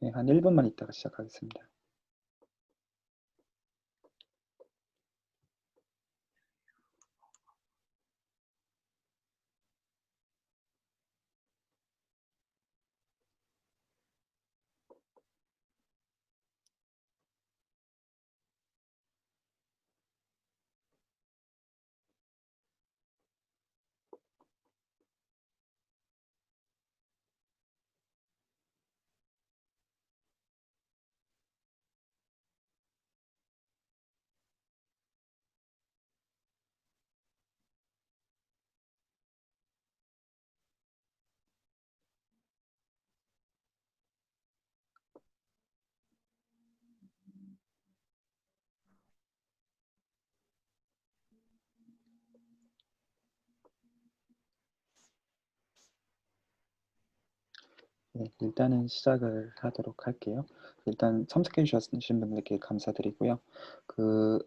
네, 한 1분만 있다가 시작하겠습니다. 네, 일단은 시작을 하도록 할게요. 일단 참석해 주신 분들께 감사드리고요. 그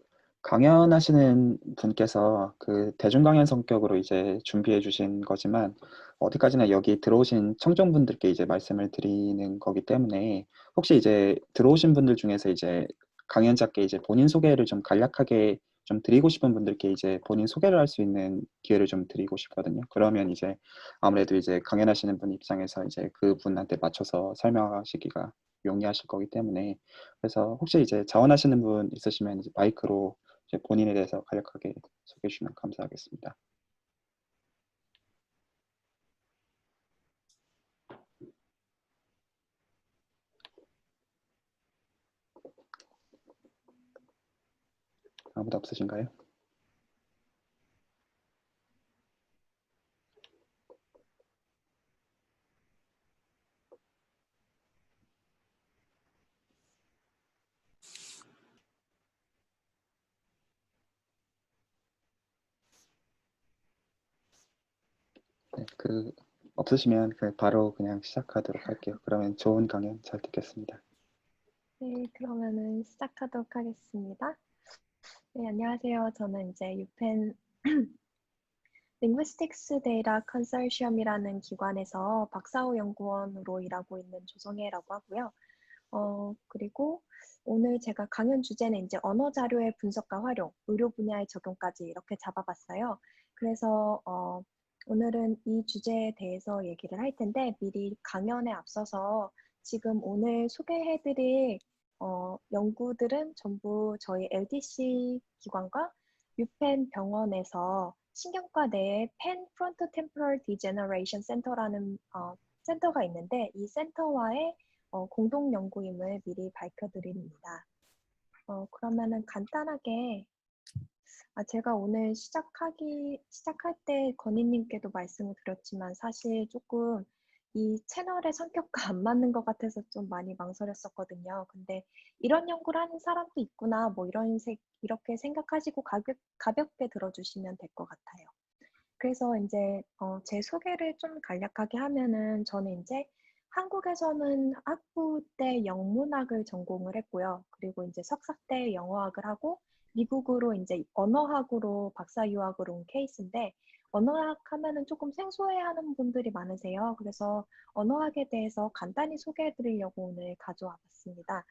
강연하시는 분께서 그 대중 강연 성격으로 이제 준비해 주신 거지만 어디까지나 여기 들어오신 청중분들께 이제 말씀을 드리는 거기 때문에 혹시 이제 들어오신 분들 중에서 이제 강연자께 이제 본인 소개를 좀 간략하게 좀 드리고 싶은 분들께 이제 본인 소개를 할 수 있는 기회를 좀 드리고 싶거든요. 그러면 이제 아무래도 이제 강연하시는 분 입장에서 이제 그분한테 맞춰서 설명하시기가 용이하실 거기 때문에, 그래서 혹시 이제 자원하시는 분 있으시면 이제 마이크로 이제 본인에 대해서 간략하게 소개해 주시면 감사하겠습니다. 아무도 없으신가요? 네, 없으시면 바로 그냥 시작하도록 할게요. 그러면 좋은 강연 잘 듣겠습니다. 네, 그러면은 시작하도록 하겠습니다. 네, 안녕하세요. 저는 이제 유펜 Linguistics Data Consortium이라는 기관에서 박사후 연구원으로 일하고 있는 조성혜라고 하고요. 그리고 오늘 제가 강연 주제는 이제 언어 자료의 분석과 활용, 의료 분야의 적용까지 이렇게 잡아봤어요. 그래서 오늘은 이 주제에 대해서 얘기를 할 텐데 미리 강연에 앞서서 지금 오늘 소개해드릴 연구들은 전부 저희 LDC 기관과 유펜 병원에서 신경과 내에 펜 프론트 템포럴 디제너레이션 센터라는 센터가 있는데 이 센터와의 공동 연구임을 미리 밝혀드립니다. 그러면은 간단하게 제가 오늘 시작할 때 건희님께도 말씀을 드렸지만 사실 조금 이 채널의 성격과 안 맞는 것 같아서 좀 많이 망설였었거든요. 근데 이런 연구를 하는 사람도 있구나, 뭐 이렇게 생각하시고 가볍게 들어주시면 될 것 같아요. 그래서 이제 제 소개를 좀 간략하게 하면은 저는 이제 한국에서는 학부 때 영문학을 전공을 했고요. 그리고 이제 석사 때 영어학을 하고 미국으로 이제 언어학으로 박사 유학을 온 케이스인데 언어학 하면은 조금 생소해하는 분들이 많으세요. 그래서 언어학에 대해서 간단히 소개해 드리려고 오늘 가져와 봤습니다.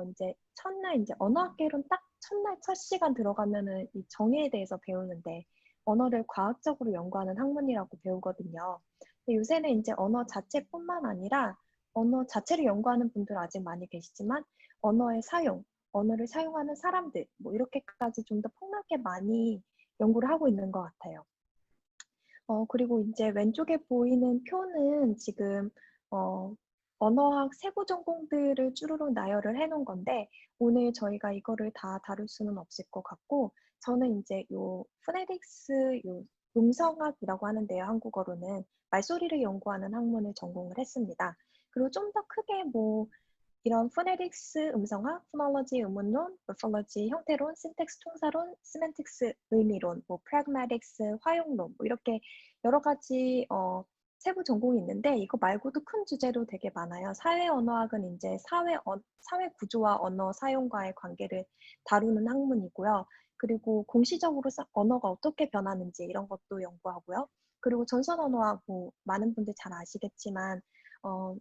이제 첫날 이제 언어학개론 딱 첫날 첫 시간 들어가면은 이 정의에 대해서 배우는데 언어를 과학적으로 연구하는 학문이라고 배우거든요. 근데 요새는 이제 언어 자체뿐만 아니라 언어 자체를 연구하는 분들 아직 많이 계시지만 언어의 사용, 언어를 사용하는 사람들, 뭐 이렇게까지 좀 더 폭넓게 많이 연구를 하고 있는 것 같아요. 그리고 이제 왼쪽에 보이는 표는 지금 어, 언어학 세부 전공들을 쭈루룩 나열을 해놓은 건데 오늘 저희가 이거를 다 다룰 수는 없을 것 같고 저는 이제 요 포네틱스 요 음성학이라고 하는데요. 한국어로는 말소리를 연구하는 학문을 전공을 했습니다. 그리고 좀 더 크게 뭐 이런 포네틱스 음성학, 포놀로지 의문론, 모폴로지 형태론, 신텍스 통사론, 시멘틱스 의미론, 뭐 프래그마틱스 화용론 뭐 이렇게 여러 가지 세부 전공이 있는데 이거 말고도 큰 주제로 되게 많아요. 사회 언어학은 이제 사회 구조와 언어 사용과의 관계를 다루는 학문이고요. 그리고 공시적으로 언어가 어떻게 변하는지 이런 것도 연구하고요. 그리고 전선 언어학 뭐 많은 분들 잘 아시겠지만 어,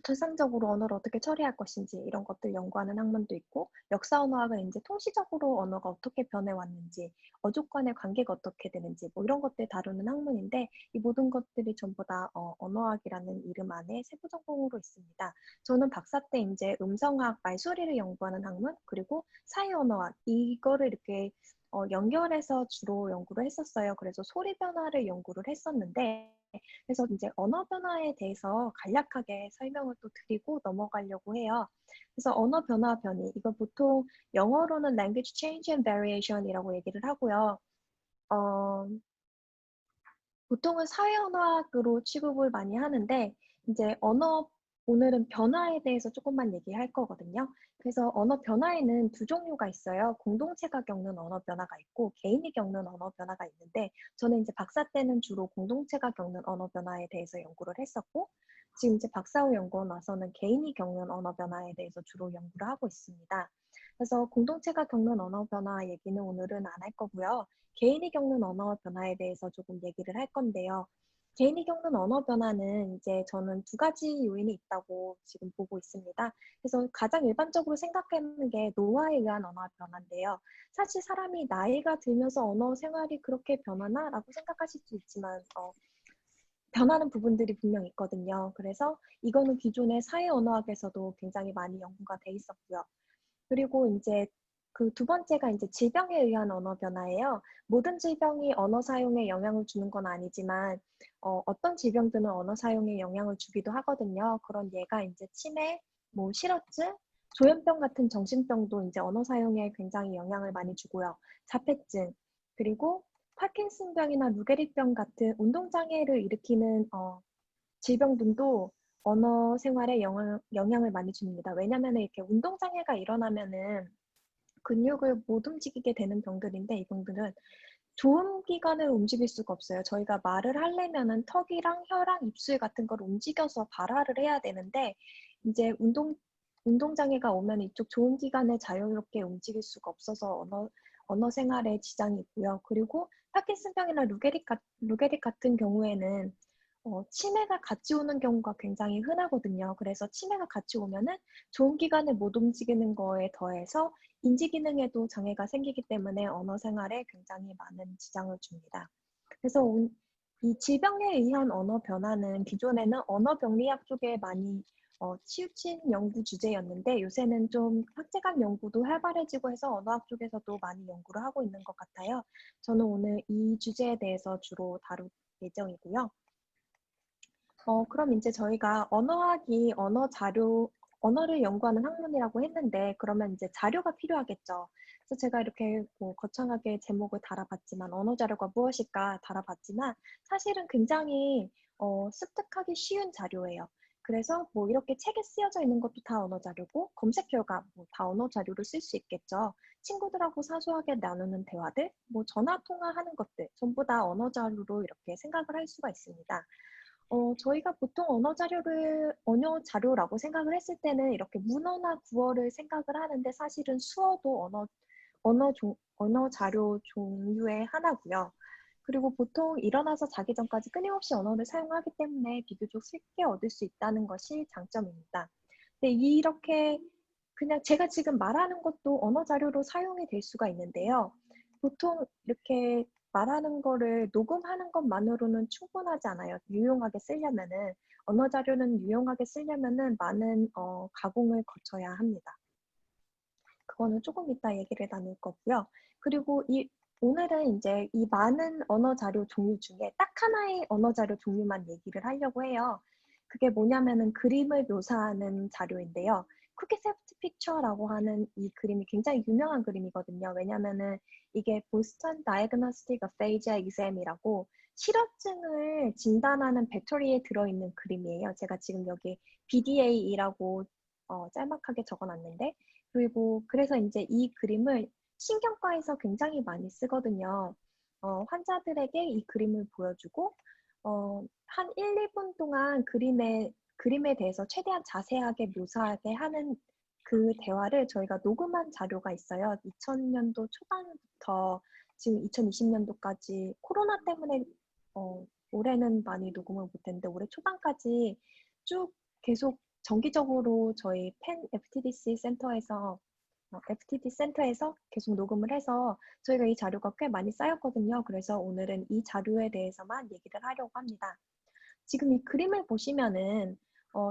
추상적으로 언어를 어떻게 처리할 것인지 이런 것들 연구하는 학문도 있고 역사 언어학은 이제 통시적으로 언어가 어떻게 변해왔는지 어족 간의 관계가 어떻게 되는지 뭐 이런 것들 다루는 학문인데 이 모든 것들이 전부 다 언어학이라는 이름 안에 세부 전공으로 있습니다. 저는 박사 때 이제 음성학 말소리를 연구하는 학문 그리고 사회 언어학 이거를 이렇게 연결해서 주로 연구를 했었어요. 그래서 소리 변화를 연구를 했었는데 그래서 이제 언어 변화에 대해서 간략하게 설명을 또 드리고 넘어가려고 해요. 그래서 언어 변화 변이, 이거 보통 영어로는 language change and variation이라고 얘기를 하고요. 어, 보통은 사회 언어학으로 취급을 많이 하는데 이제 오늘은 변화에 대해서 조금만 얘기할 거거든요. 그래서 언어 변화에는 두 종류가 있어요. 공동체가 겪는 언어 변화가 있고 개인이 겪는 언어 변화가 있는데 저는 이제 박사 때는 주로 공동체가 겪는 언어 변화에 대해서 연구를 했었고 지금 이제 박사 후 연구원 와서는 개인이 겪는 언어 변화에 대해서 주로 연구를 하고 있습니다. 그래서 공동체가 겪는 언어 변화 얘기는 오늘은 안 할 거고요. 개인이 겪는 언어 변화에 대해서 조금 얘기를 할 건데요. 개인이 겪는 언어 변화는 이제 저는 두 가지 요인이 있다고 지금 보고 있습니다. 그래서 가장 일반적으로 생각하는 게 노화에 의한 언어 변화인데요. 사실 사람이 나이가 들면서 언어 생활이 그렇게 변하나라고 생각하실 수 있지만 변하는 부분들이 분명 있거든요. 그래서 이거는 기존의 사회 언어학에서도 굉장히 많이 연구가 돼 있었고요. 그리고 이제 그 두 번째가 이제 질병에 의한 언어 변화예요. 모든 질병이 언어 사용에 영향을 주는 건 아니지만 어떤 질병들은 언어 사용에 영향을 주기도 하거든요. 그런 예가 이제 치매, 뭐 실어증, 조현병 같은 정신병도 이제 언어 사용에 굉장히 영향을 많이 주고요. 자폐증, 그리고 파킨슨병이나 루게릭병 같은 운동장애를 일으키는 질병들도 언어 생활에 영향을 많이 줍니다. 왜냐하면 이렇게 운동장애가 일어나면은 근육을 못 움직이게 되는 병들인데 이 병들은 좋은 기관을 움직일 수가 없어요. 저희가 말을 하려면은 턱이랑 혀랑 입술 같은 걸 움직여서 발화를 해야 되는데 이제 운동장애가 오면 이쪽 좋은 기관을 자유롭게 움직일 수가 없어서 언어 생활에 지장이 있고요. 그리고 파킨슨병이나 루게릭 같은 경우에는 치매가 같이 오는 경우가 굉장히 흔하거든요. 그래서 치매가 같이 오면은 좋은 기관을 못 움직이는 거에 더해서 인지 기능에도 장애가 생기기 때문에 언어 생활에 굉장히 많은 지장을 줍니다. 그래서 이 질병에 의한 언어 변화는 기존에는 언어 병리학 쪽에 많이 치우친 연구 주제였는데 요새는 좀 학제간 연구도 활발해지고 해서 언어학 쪽에서도 많이 연구를 하고 있는 것 같아요. 저는 오늘 이 주제에 대해서 주로 다룰 예정이고요. 그럼 이제 저희가 언어학이 언어를 연구하는 학문이라고 했는데, 그러면 이제 자료가 필요하겠죠. 그래서 제가 이렇게 뭐 거창하게 제목을 달아봤지만, 언어 자료가 무엇일까 달아봤지만, 사실은 굉장히 습득하기 쉬운 자료예요. 그래서 뭐 이렇게 책에 쓰여져 있는 것도 다 언어 자료고, 검색 결과 뭐 다 언어 자료를 쓸 수 있겠죠. 친구들하고 사소하게 나누는 대화들, 뭐 전화 통화하는 것들, 전부 다 언어 자료로 이렇게 생각을 할 수가 있습니다. 저희가 보통 언어 자료라고 생각을 했을 때는 이렇게 문어나 구어를 생각을 하는데 사실은 수어도 언어 자료 종류의 하나고요. 그리고 보통 일어나서 자기 전까지 끊임없이 언어를 사용하기 때문에 비교적 쉽게 얻을 수 있다는 것이 장점입니다. 근데 이렇게 그냥 제가 지금 말하는 것도 언어 자료로 사용이 될 수가 있는데요. 보통 이렇게 말하는 거를 녹음하는 것만으로는 충분하지 않아요. 유용하게 쓰려면은 언어 자료는 유용하게 쓰려면은 많은 가공을 거쳐야 합니다. 그거는 조금 이따 얘기를 나눌 거고요. 그리고 오늘은 이제 이 많은 언어 자료 종류 중에 딱 하나의 언어 자료 종류만 얘기를 하려고 해요. 그게 뭐냐면은 그림을 묘사하는 자료인데요. 쿠키세프트 픽처라고 하는 이 그림이 굉장히 유명한 그림이거든요. 왜냐면은 이게 보스턴 다이그노스틱 어페이지아 exam이라고 실어증을 진단하는 배터리에 들어있는 그림이에요. 제가 지금 여기 BDA라고 짤막하게 적어놨는데 그리고 그래서 이제 이 그림을 신경과에서 굉장히 많이 쓰거든요. 환자들에게 이 그림을 보여주고 한 1, 2분 동안 그림에 대해서 최대한 자세하게 묘사하게 하는 그 대화를 저희가 녹음한 자료가 있어요. 2000년도 초반부터 지금 2020년도까지 코로나 때문에 올해는 많이 녹음을 못했는데 올해 초반까지 쭉 계속 정기적으로 저희 펜 FTDC 센터에서 FTD 센터에서 계속 녹음을 해서 저희가 이 자료가 꽤 많이 쌓였거든요. 그래서 오늘은 이 자료에 대해서만 얘기를 하려고 합니다. 지금 이 그림을 보시면은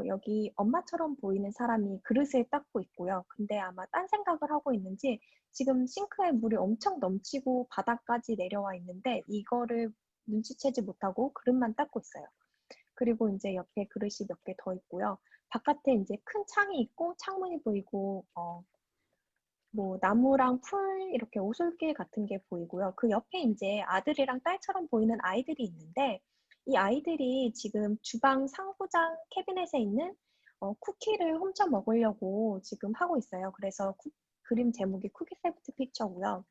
여기 엄마처럼 보이는 사람이 그릇을 닦고 있고요. 근데 아마 딴 생각을 하고 있는지 지금 싱크에 물이 엄청 넘치고 바닥까지 내려와 있는데 이거를 눈치채지 못하고 그릇만 닦고 있어요. 그리고 이제 옆에 그릇이 몇 개 더 있고요. 바깥에 이제 큰 창이 있고 창문이 보이고 뭐 나무랑 풀 이렇게 오솔길 같은 게 보이고요. 그 옆에 이제 아들이랑 딸처럼 보이는 아이들이 있는데 이 아이들이 지금 주방 상부장 캐비넷에 있는 쿠키를 훔쳐 먹으려고 지금 하고 있어요. 그래서 그림 제목이 쿠키 세프트 픽처고요.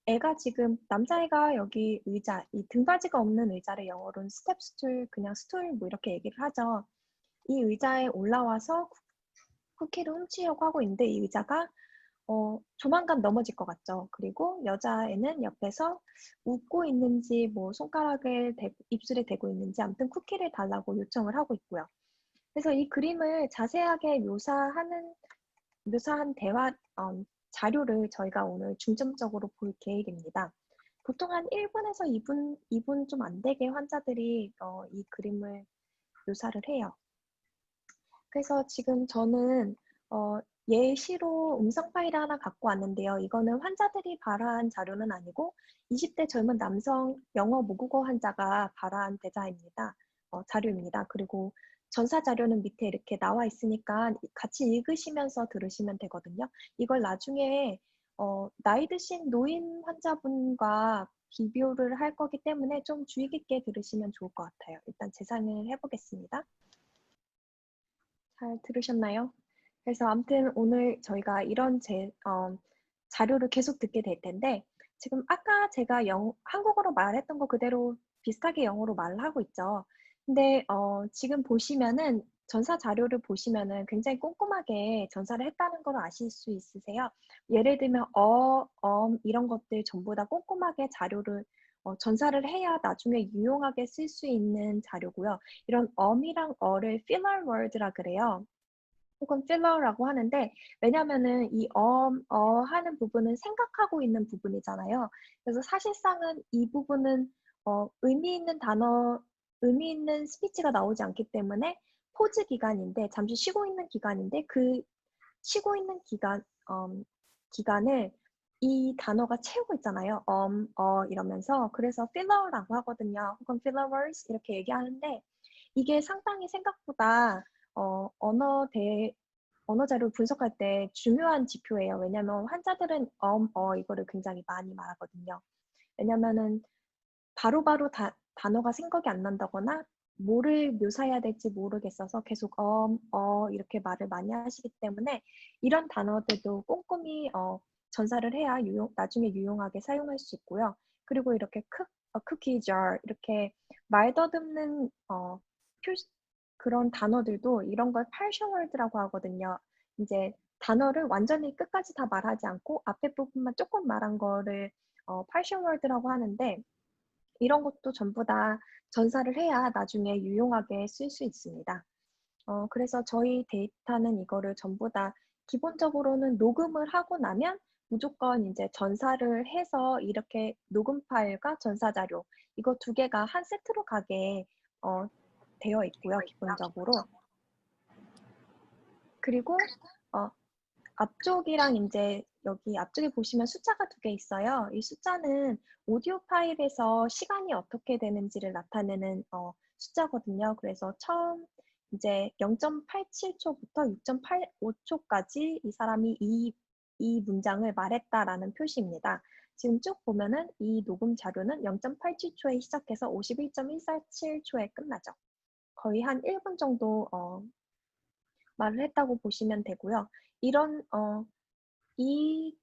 애가 지금 남자애가 여기 의자, 이 등받이가 없는 의자를 영어로는 스텝 스툴, 그냥 스툴 뭐 이렇게 얘기를 하죠. 이 의자에 올라와서 쿠키를 훔치려고 하고 있는데 이 의자가 조만간 넘어질 것 같죠. 그리고 여자애는 옆에서 웃고 있는지 뭐 손가락을 입술에 대고 있는지 아무튼 쿠키를 달라고 요청을 하고 있고요. 그래서 이 그림을 자세하게 묘사한 대화 자료를 저희가 오늘 중점적으로 볼 계획입니다. 보통 한 1분에서 2분 좀 안 되게 환자들이 이 그림을 묘사를 해요. 그래서 지금 저는 예시로 음성 파일을 하나 갖고 왔는데요. 이거는 환자들이 발화한 자료는 아니고 20대 젊은 남성 영어 모국어 환자가 발화한 대자입니다. 자료입니다. 그리고 전사 자료는 밑에 이렇게 나와 있으니까 같이 읽으시면서 들으시면 되거든요. 이걸 나중에 나이 드신 노인 환자분과 비교를 할 거기 때문에 좀 주의 깊게 들으시면 좋을 것 같아요. 일단 재산을 해보겠습니다. 잘 들으셨나요? 그래서 아무튼 오늘 저희가 이런 자료를 계속 듣게 될 텐데 지금 아까 제가 한국어로 말했던 거 그대로 비슷하게 영어로 말을 하고 있죠. 근데 지금 보시면은 전사 자료를 보시면은 굉장히 꼼꼼하게 전사를 했다는 걸 아실 수 있으세요? 예를 들면 이런 것들 전부 다 꼼꼼하게 자료를 전사를 해야 나중에 유용하게 쓸 수 있는 자료고요. 이런 이랑 어를 filler word라 그래요. 혹은 필러라고 하는데 왜냐면은 이 하는 부분은 생각하고 있는 부분이잖아요. 그래서 사실상은 이 부분은 의미 있는 스피치가 나오지 않기 때문에 포즈 기간인데 잠시 쉬고 있는 기간인데 그 쉬고 있는 기간을 이 단어가 채우고 있잖아요. 이러면서 그래서 필러라고 하거든요. 혹은 filler words 이렇게 얘기하는데 이게 상당히 생각보다 어, 언어 대 언어 자료를 분석할 때 중요한 지표예요. 왜냐하면 환자들은 이거를 굉장히 많이 말하거든요. 왜냐면은 바로바로 단어가 생각이 안 난다거나 뭐를 묘사해야 될지 모르겠어서 계속 이렇게 말을 많이 하시기 때문에 이런 단어들도 꼼꼼히 전사를 해야 나중에 유용하게 사용할 수 있고요. 그리고 이렇게 cookie jar 이렇게 말 더듬는 그런 단어들도 이런 걸 partial word라고 하거든요. 이제 단어를 완전히 끝까지 다 말하지 않고 앞에 부분만 조금 말한 거를 partial word라고 하는데 이런 것도 전부 다 전사를 해야 나중에 유용하게 쓸 수 있습니다. 그래서 저희 데이터는 이거를 전부 다 기본적으로는 녹음을 하고 나면 무조건 이제 전사를 해서 이렇게 녹음 파일과 전사 자료 이거 두 개가 한 세트로 가게 되어 있고요, 기본적으로. 그리고 어, 앞쪽이랑 이제 여기 앞쪽에 보시면 숫자가 두 개 있어요. 이 숫자는 오디오 파일에서 시간이 어떻게 되는지를 나타내는 숫자거든요. 그래서 처음 이제 0.87초부터 6.85초까지 이 사람이 이 문장을 말했다라는 표시입니다. 지금 쭉 보면은 이 녹음 자료는 0.87초에 시작해서 51.147초에 끝나죠. 거의 한 1분 정도 말을 했다고 보시면 되고요. 이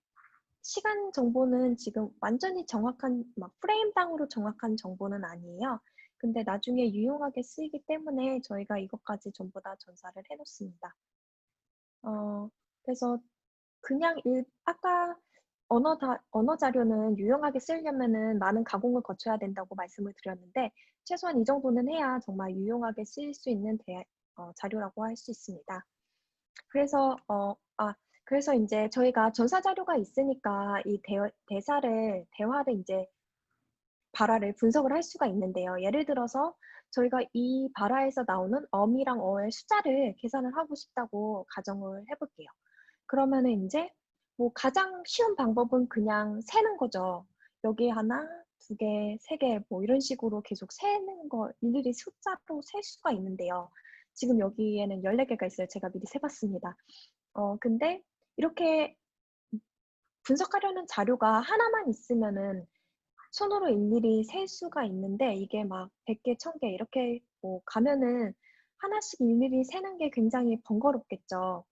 시간 정보는 지금 완전히 정확한 막 프레임당으로 정확한 정보는 아니에요. 근데 나중에 유용하게 쓰이기 때문에 저희가 이것까지 전부 다 전사를 해 놓습니다. 그래서 그냥 아까 언어 자료는 유용하게 쓰려면은 많은 가공을 거쳐야 된다고 말씀을 드렸는데 최소한 이 정도는 해야 정말 유용하게 쓰일 수 있는 자료라고 할 수 있습니다. 그래서 그래서 이제 저희가 전사 자료가 있으니까 이 대화를 이제 발화를 분석을 할 수가 있는데요. 예를 들어서 저희가 이 발화에서 나오는 어미랑 어의 숫자를 계산을 하고 싶다고 가정을 해 볼게요. 그러면은 인제 뭐 가장 쉬운 방법은 그냥 세는 거죠. 여기 하나, 두 개, 세 개 뭐 이런 식으로 계속 세는 거 일일이 숫자로 셀 수가 있는데요. 지금 여기에는 14개가 있어요. 제가 미리 세 봤습니다. 근데 이렇게 분석하려는 자료가 하나만 있으면은 손으로 일일이 셀 수가 있는데 이게 막 100개, 1000개 이렇게 뭐 가면은 하나씩 일일이 세는 게 굉장히 번거롭겠죠.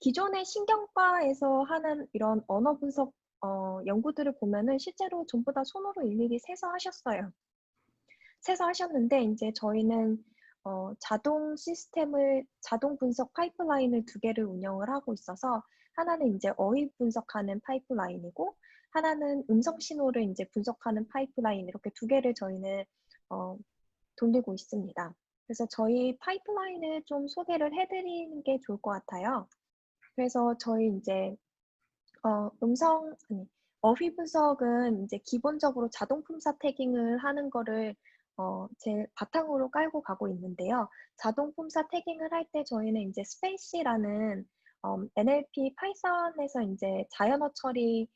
기존의 신경과에서 하는 이런 언어 분석 연구들을 보면은 실제로 전부 다 손으로 일일이 세서 하셨어요. 세서 하셨는데 인제 저희는 자동 분석 파이프라인을 두 개를 운영을 하고 있어서 하나는 인제 어휘 분석하는 파이프라인이고 하나는 음성 신호를 인제 분석하는 파이프라인 이렇게 두 개를 저희는 어 돌리고 있습니다. 그래서 저희 파이프라인을 좀 소개를 해 드리는 게 좋을 것 같아요. 그래서 저희 인제 음성 아니 어휘 분석은 인제 기본적으로 자동 품사 태깅을 하는 거를 제일 바탕으로 깔고 가고 있는데요. 자동 품사 태깅을 할 때 저희는 인제 스페이시라는 NLP 파이썬에서 인제 자연어 처리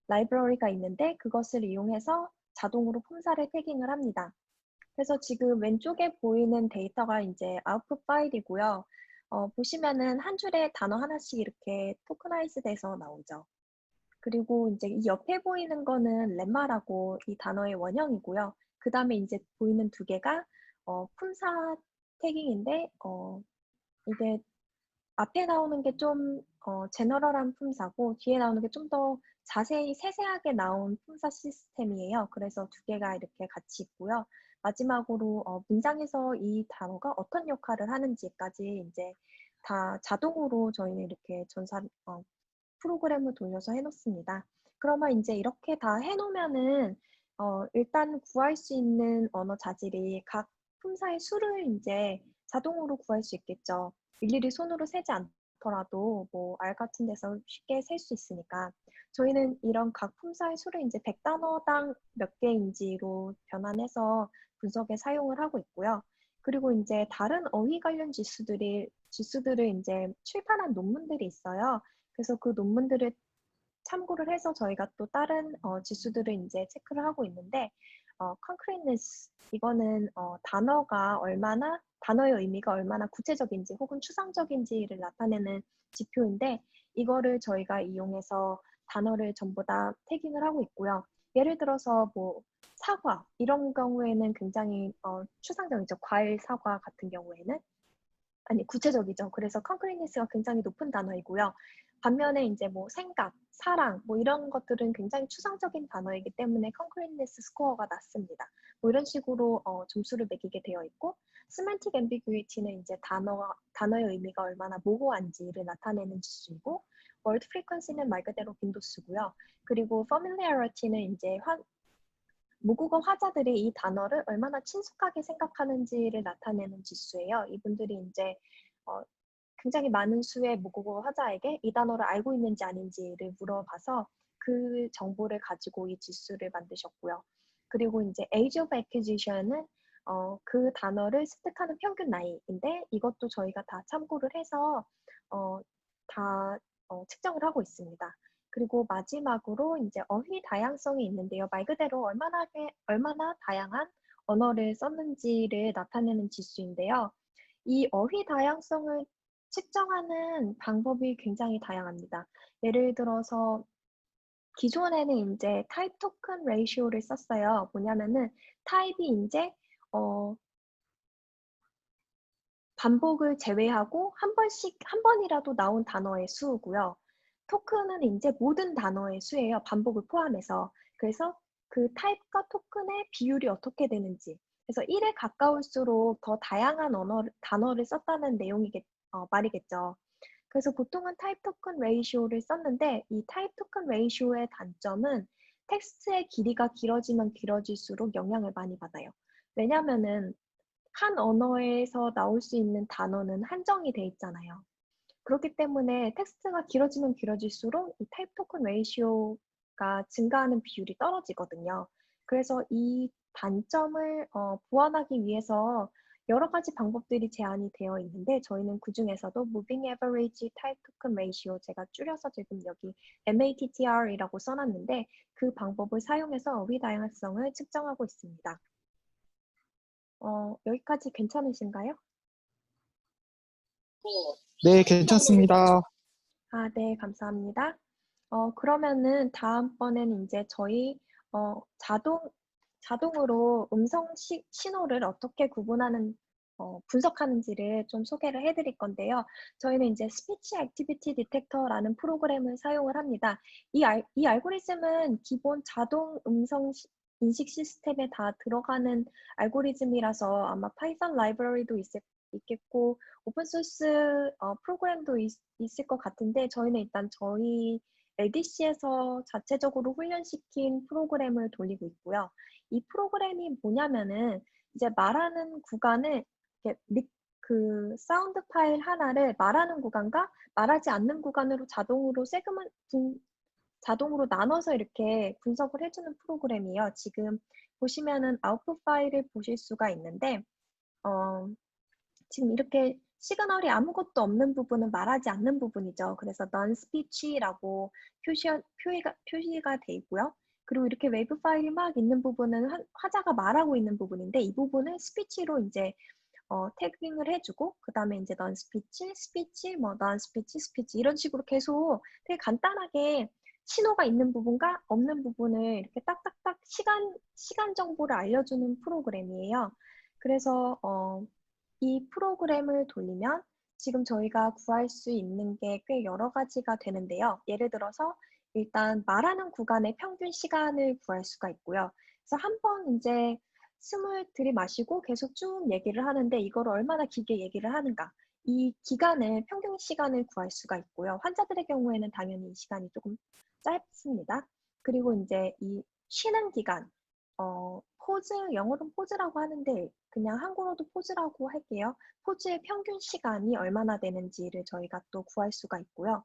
라이브러리가 있는데 그것을 이용해서 자동으로 품사를 태깅을 합니다. 그래서 지금 왼쪽에 보이는 데이터가 인제 아웃풋 파일이고요. 보시면은 한 줄에 단어 하나씩 이렇게 토크나이즈 돼서 나오죠. 그리고 인제 이 옆에 보이는 거는 렘마라고 이 단어의 원형이고요. 그다음에 인제 보이는 두 개가 품사 태깅인데 이게 앞에 나오는 게 좀 제너럴한 품사고 뒤에 나오는 게 좀 더 자세히 세세하게 나온 품사 시스템이에요. 그래서 두 개가 이렇게 같이 있고요. 마지막으로 문장에서 이 단어가 어떤 역할을 하는지까지 인제 다 자동으로 저희는 이렇게 프로그램을 돌려서 해 놓습니다. 그러면 인제 이렇게 다 해 놓으면은 일단 구할 수 있는 언어 자질이 각 품사의 수를 인제 자동으로 구할 수 있겠죠. 일일이 손으로 세지 않더라도 뭐 알 같은 데서 쉽게 셀 수 있으니까. 저희는 이런 각 품사의 수를 인제 100 단어당 몇 개인지로 변환해서 분석에 사용을 하고 있고요. 그리고 인제 다른 어휘 관련 지수들을 인제 출판한 논문들이 있어요. 그래서 그 논문들을 참고를 해서 저희가 또 다른 지수들을 인제 체크를 하고 있는데 concreteness 이거는 단어의 의미가 얼마나 구체적인지 혹은 추상적인지를 나타내는 지표인데 이거를 저희가 이용해서 단어를 전부 다 태깅을 하고 있고요. 예를 들어서 뭐 사과 이런 경우에는 굉장히 추상적이죠. 과일, 사과 같은 경우에는. 아니 구체적이죠. 그래서 concreteness가 굉장히 높은 단어이고요. 반면에 인제 뭐 생각, 사랑 뭐 이런 것들은 굉장히 추상적인 단어이기 때문에 concreteness 스코어가 낮습니다. 뭐 이런 식으로 점수를 매기게 되어 있고 semantic ambiguity는 인제 단어의 의미가 얼마나 모호한지를 나타내는 지수이고 word frequency는 말 그대로 빈도수고요. 그리고 familiarity는 인제 모국어 화자들이 이 단어를 얼마나 친숙하게 생각하는지를 나타내는 지수예요. 이분들이 인제 어 굉장히 많은 수의 모국어 화자에게 이 단어를 알고 있는지 아닌지를 물어봐서 그 정보를 가지고 이 지수를 만드셨고요. 그리고 인제 age of acquisition은 그 단어를 습득하는 평균 나이인데 이것도 저희가 다 참고를 해서 다 측정을 하고 있습니다. 그리고 마지막으로 인제 어휘 다양성이 있는데요. 말 그대로 얼마나 다양한 언어를 썼는지를 나타내는 지수인데요. 이 어휘 다양성을 측정하는 방법이 굉장히 다양합니다. 예를 들어서 기존에는 인제 타입 토큰 레이시오를 썼어요. 뭐냐면은 타입이 인제 어 반복을 제외하고 한 번이라도 나온 단어의 수고요. 토큰은 인제 모든 단어의 수예요, 반복을 포함해서. 그래서 그 타입과 토큰의 비율이 어떻게 되는지. 그래서 1에 가까울수록 더 다양한 단어를 썼다는 말이겠죠. 그래서 보통은 타입 토큰 레이시오를 썼는데 이 타입 토큰 레이시오의 단점은 텍스트의 길이가 길어지면 길어질수록 영향을 많이 받아요. 왜냐하면은 한 언어에서 나올 수 있는 단어는 한정이 돼 있잖아요. 그렇기 때문에 텍스트가 길어지면 길어질수록 이 타입 토큰 레이시오가 증가하는 비율이 떨어지거든요. 그래서 이 단점을 보완하기 위해서 여러 가지 방법들이 제안이 되어 있는데 저희는 그중에서도 Moving Average Type Token Ratio 제가 줄여서 지금 여기 MATTR이라고 써놨는데 그 방법을 사용해서 어휘 다양성을 측정하고 있습니다. 여기까지 괜찮으신가요? 네, 괜찮습니다. 아, 네, 감사합니다. 그러면은 다음번에는 이제 저희 자동으로 음성 신호를 어떻게 구분하는 분석하는지를 좀 소개를 해드릴 건데요. 저희는 이제 스피치 액티비티 디텍터라는 프로그램을 사용을 합니다. 이 알고리즘은 기본 자동 음성 인식 시스템에 다 들어가는 알고리즘이라서 아마 파이썬 라이브러리도 있겠고 오픈소스 프로그램도 있을 것 같은데 저희는 일단 저희 LDC에서 자체적으로 훈련시킨 프로그램을 돌리고 있고요. 이 프로그램이 뭐냐면은 이제 말하는 구간을 이렇게 그 사운드 파일 하나를 말하는 구간과 말하지 않는 구간으로 자동으로 나눠서 이렇게 분석을 해주는 프로그램이에요. 지금 보시면은 아웃풋 파일을 보실 수가 있는데 지금 이렇게 시그널이 아무것도 없는 부분은 말하지 않는 부분이죠. 그래서 non-speech라고 표시가 돼 있고요. 그리고 이렇게 웨이브 파일이 막 있는 부분은 화자가 말하고 있는 부분인데 이 부분은 스피치로 이제 태깅을 해주고 그 다음에 이제 non-speech, speech, 뭐 non-speech, speech 이런 식으로 계속 되게 간단하게 신호가 있는 부분과 없는 부분을 이렇게 딱딱딱 시간 정보를 알려주는 프로그램이에요. 그래서 이 프로그램을 돌리면 지금 저희가 구할 수 있는 게 꽤 여러 가지가 되는데요. 예를 들어서 일단 말하는 구간의 평균 시간을 구할 수가 있고요. 그래서 한번 이제 숨을 들이마시고 계속 쭉 얘기를 하는데 이걸 얼마나 길게 얘기를 하는가. 이 기간을, 평균 시간을 구할 수가 있고요. 환자들의 경우에는 당연히 이 시간이 조금 짧습니다. 그리고 이제 이 쉬는 기간, 포즈, 영어로는 포즈라고 하는데 그냥 한국어로도 포즈라고 할게요. 포즈의 평균 시간이 얼마나 되는지를 저희가 또 구할 수가 있고요.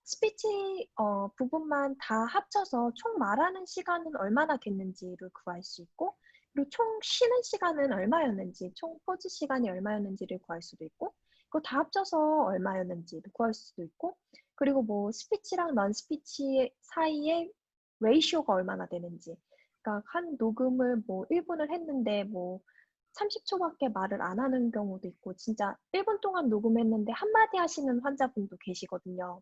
스피치 부분만 다 합쳐서 총 말하는 시간은 얼마나 됐는지를 구할 수 있고 그리고 총 쉬는 시간은 얼마였는지, 총 포즈 시간이 얼마였는지를 구할 수도 있고 그거 다 합쳐서 얼마였는지를 구할 수도 있고 그리고 뭐 스피치랑 넌 스피치 사이의 레이쇼가 얼마나 되는지 그러니까 한 녹음을 뭐 1분을 했는데 뭐 30초밖에 말을 안 하는 경우도 있고 진짜 1분 동안 녹음했는데 한마디 하시는 환자분도 계시거든요.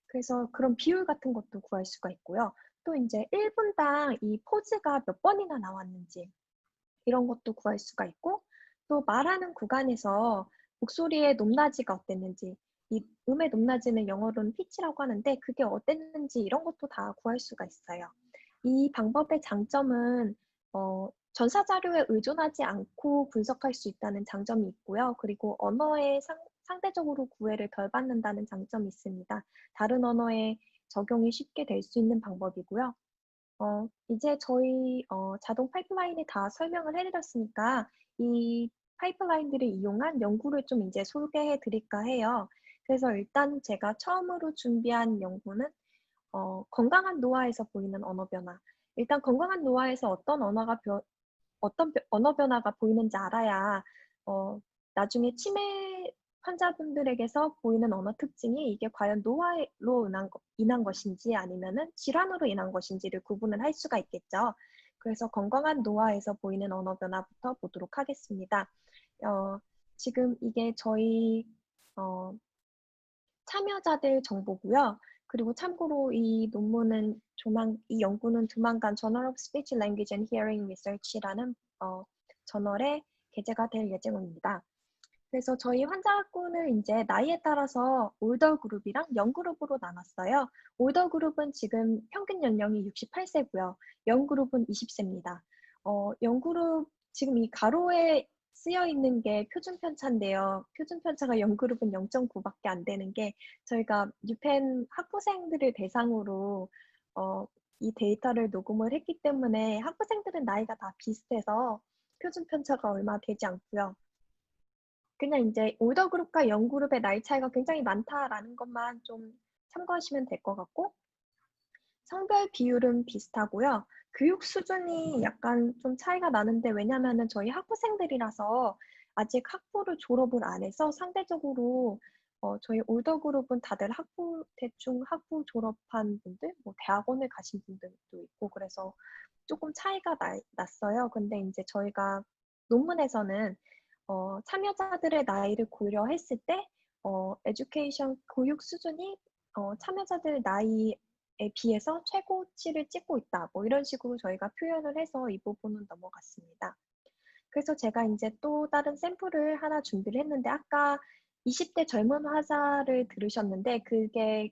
그래서 그런 비율 같은 것도 구할 수가 있고요. 또 이제 1분당 이 포즈가 몇 번이나 나왔는지 이런 것도 구할 수가 있고 또 말하는 구간에서 목소리의 높낮이가 어땠는지 이 음의 높낮이는 영어로는 피치라고 하는데 그게 어땠는지 이런 것도 다 구할 수가 있어요. 이 방법의 장점은 전사 자료에 의존하지 않고 분석할 수 있다는 장점이 있고요. 그리고 언어에 상대적으로 구애를 덜 받는다는 장점이 있습니다. 다른 언어에 적용이 쉽게 될 수 있는 방법이고요. 이제 저희 자동 파이프라인을 다 설명을 해드렸으니까 이 파이프라인들을 이용한 연구를 좀 이제 소개해 드릴까 해요. 그래서 일단 제가 처음으로 준비한 연구는 건강한 노화에서 보이는 언어 변화. 일단 건강한 노화에서 어떤 언어 변화가 보이는지 알아야 나중에 치매 환자분들에게서 보이는 언어 특징이 이게 과연 노화로 인한 것인지 아니면은 질환으로 인한 것인지를 구분을 할 수가 있겠죠. 그래서 건강한 노화에서 보이는 언어 변화부터 보도록 하겠습니다. 지금 이게 저희 어, 참여자들 정보고요. 그리고 참고로 이 연구는 조만간 Journal of Speech, Language and Hearing Research라는 저널에 게재가 될 예정입니다. 그래서 저희 환자군을 이제 나이에 따라서 올더 그룹이랑 영 그룹으로 나눴어요. 올더 그룹은 지금 평균 연령이 68세고요. 영 그룹은 20세입니다. 영 그룹 지금 이 가로에 쓰여 있는 게 표준 편차인데요. 표준 편차가 영 그룹은 0.9밖에 안 되는 게 저희가 뉴펜 학부생들을 대상으로 이 데이터를 녹음을 했기 때문에 학부생들은 나이가 다 비슷해서 표준 편차가 얼마 되지 않고요. 그냥 이제 올더 그룹과 영 그룹의 나이 차이가 굉장히 많다라는 것만 좀 참고하시면 될 것 같고, 성별 비율은 비슷하고요. 교육 수준이 약간 좀 차이가 나는데, 왜냐면은 저희 학부생들이라서 아직 학부를 졸업을 안 해서 상대적으로 저희 올더 그룹은 다들 대충 학부 졸업한 분들, 뭐 대학원을 가신 분들도 있고, 그래서 조금 차이가 났어요. 근데 이제 저희가 논문에서는 참여자들의 나이를 고려했을 때 에듀케이션 교육 수준이 참여자들 나이에 비해서 최고치를 찍고 있다. 뭐 이런 식으로 저희가 표현을 해서 이 부분은 넘어갔습니다. 그래서 제가 이제 또 다른 샘플을 하나 준비를 했는데, 아까 20대 젊은 화자를 들으셨는데 그게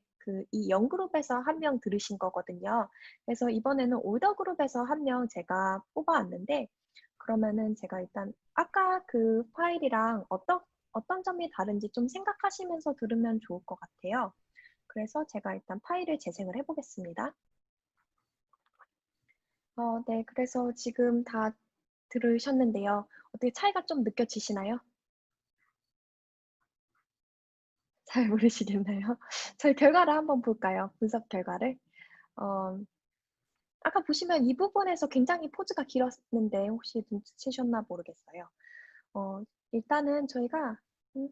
이 영그룹에서 한 명 들으신 거거든요. 그래서 이번에는 올더 그룹에서 한 명 제가 뽑아왔는데, 그러면은 제가 일단 아까 그 파일이랑 어떤 점이 다른지 좀 생각하시면서 들으면 좋을 것 같아요. 그래서 제가 일단 파일을 재생을 해보겠습니다. 네, 그래서 지금 다 들으셨는데요. 어떻게 차이가 좀 느껴지시나요? 잘 모르시겠나요? 저희 결과를 한번 볼까요? 분석 결과를. 어, 아까 보시면 이 부분에서 굉장히 포즈가 길었는데 혹시 눈치채셨나 모르겠어요. 일단은 저희가 음,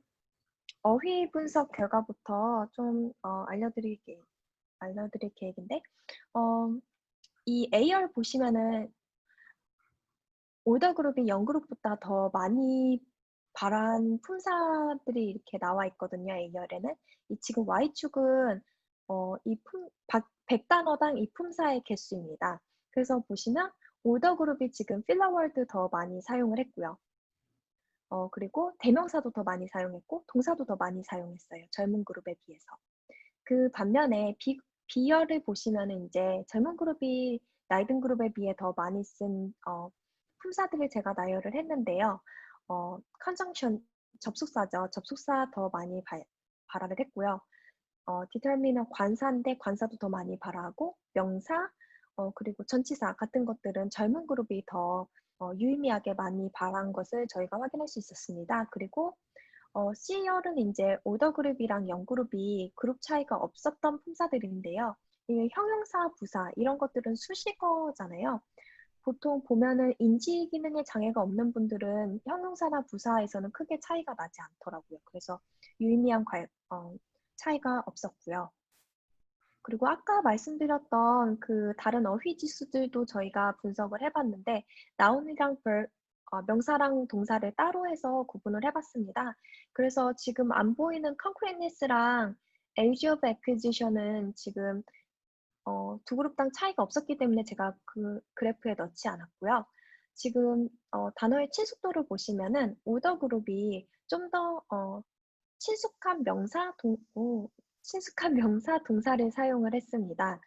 어휘 분석 결과부터 좀 알려드릴 계획인데, 어, 이 A열 보시면은 올더 그룹이 영 그룹보다 더 많이 발한 품사들이 이렇게 나와 있거든요. A열에는. 이 지금 Y축은 이 100단어당 이 품사의 개수입니다. 그래서 보시면 올더 그룹이 지금 필러월드 더 많이 사용을 했고요. 그리고 대명사도 더 많이 사용했고 동사도 더 많이 사용했어요. 젊은 그룹에 비해서. 그 반면에 B열을 보시면은 이제 젊은 그룹이 나이 든 그룹에 비해 더 많이 쓴 품사들을 제가 나열을 했는데요. conjunction 접속사죠. 접속사 더 많이 발화를 했고요. determiner 관사인데 관사도 더 많이 발화하고, 명사, 그리고 전치사 같은 것들은 젊은 그룹이 더 유의미하게 많이 발화한 것을 저희가 확인할 수 있었습니다. 그리고 C열은 이제 올더 그룹이랑 영 그룹이 그룹 차이가 없었던 품사들인데요. 이 형용사, 부사 이런 것들은 수식어잖아요. 보통 보면은 인지 기능에 장애가 없는 분들은 형용사나 부사에서는 크게 차이가 나지 않더라고요. 그래서 유의미한 차이가 없었고요. 그리고 아까 말씀드렸던 그 다른 어휘 지수들도 저희가 분석을 해봤는데, 나운이랑 명사랑 동사를 따로 해서 구분을 해봤습니다. 그래서 지금 안 보이는 concreteness랑 age of acquisition은 지금 두 그룹당 차이가 없었기 때문에 제가 그 그래프에 넣지 않았고요. 지금 단어의 친숙도를 보시면은 올더 그룹이 좀 더 친숙한 친숙한 명사, 동사를 사용을 했습니다.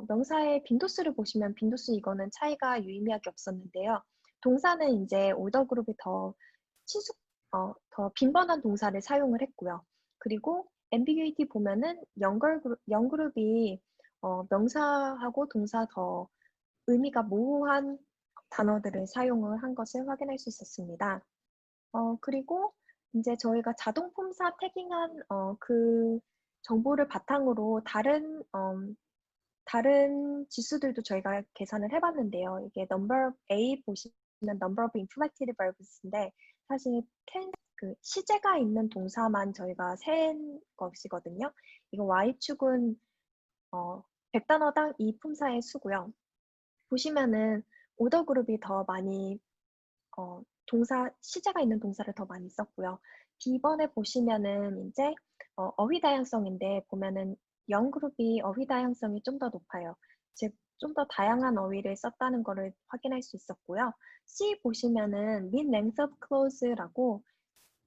명사의 빈도수를 보시면 빈도수 이거는 차이가 유의미하게 없었는데요. 동사는 이제 올더 그룹이 더 더 빈번한 동사를 사용을 했고요. 그리고 ambiguity 보면은 영 그룹이 명사하고 동사 더 의미가 모호한 단어들을 사용을 한 것을 확인할 수 있었습니다. 그리고 이제 저희가 자동 품사 태깅한 그 정보를 바탕으로 다른 지수들도 저희가 계산을 해봤는데요. 이게 A 보시면 number of inflected verbs인데, 사실 그 시제가 있는 동사만 저희가 센 것이거든요. 이거 Y축은 100단어당 이 품사의 수고요. 보시면은 오더 그룹이 더 많이 시제가 있는 동사를 더 많이 썼고요. B번에 보시면은 이제 어휘 다양성인데, 보면은 영 그룹이 어휘 다양성이 좀 더 높아요. 즉, 좀 더 다양한 어휘를 썼다는 것을 확인할 수 있었고요. C 보시면은 mean length of clause라고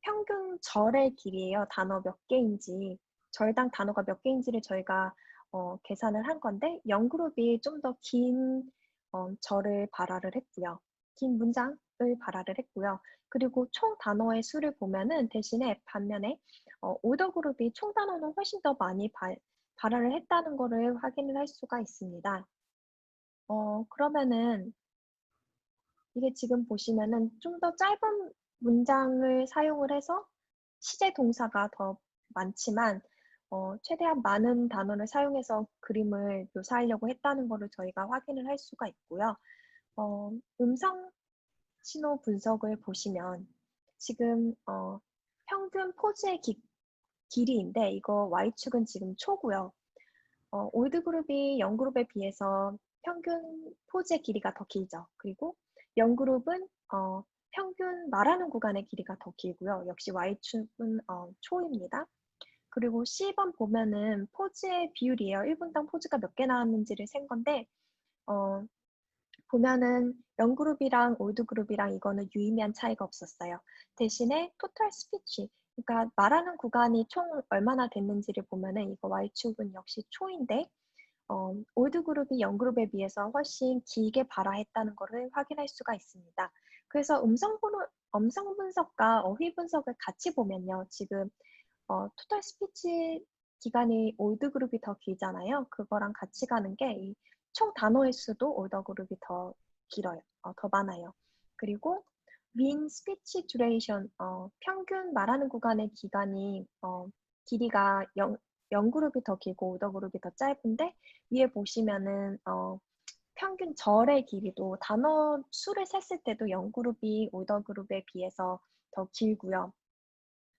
평균 절의 길이에요. 단어 몇 개인지, 절당 단어가 몇 개인지를 저희가 계산을 한 건데, 영 그룹이 좀 더 긴 절을 발화를 했고요. 긴 문장을 발화를 했고요. 그리고 총 단어의 수를 보면은 대신에 반면에 올더 그룹이 총 단어는 훨씬 더 많이 발화를 했다는 것을 확인을 할 수가 있습니다. 그러면은 이게 지금 보시면은 좀 더 짧은 문장을 사용을 해서 시제 동사가 더 많지만 최대한 많은 단어를 사용해서 그림을 묘사하려고 했다는 것을 저희가 확인을 할 수가 있고요. 음성 신호 분석을 보시면 지금 평균 포즈의 길이인데 이거 Y축은 지금 초고요. 올드 그룹이 영 그룹에 비해서 평균 포즈의 길이가 더 길죠. 그리고 영 그룹은 평균 말하는 구간의 길이가 더 길고요. 역시 Y축은 초입니다. 그리고 C번 보면은 포즈의 비율이에요. 1분당 포즈가 몇 개 나왔는지를 센 건데 어, 보면은 영 그룹이랑 올드 그룹이랑 이거는 유의미한 차이가 없었어요. 대신에 토탈 스피치, 그러니까 말하는 구간이 총 얼마나 됐는지를 보면은 이거 Y축은 역시 초인데 올드 그룹이 영 그룹에 비해서 훨씬 길게 발화했다는 것을 확인할 수가 있습니다. 그래서 음성 분석과 어휘 분석을 같이 보면요. 지금 토탈 스피치 기간이 올드 그룹이 더 길잖아요. 그거랑 같이 가는 게 이 총 단어의 수도 올더 그룹이 더 길어요. 더 많아요. 그리고 mean speech duration, 평균 말하는 구간의 기간이 길이가 0 그룹이 더 길고 올더 그룹이 더 짧은데 위에 보시면은 평균 절의 길이도 단어 수를 셌을 때도 0 그룹이 올더 그룹에 비해서 더 길고요.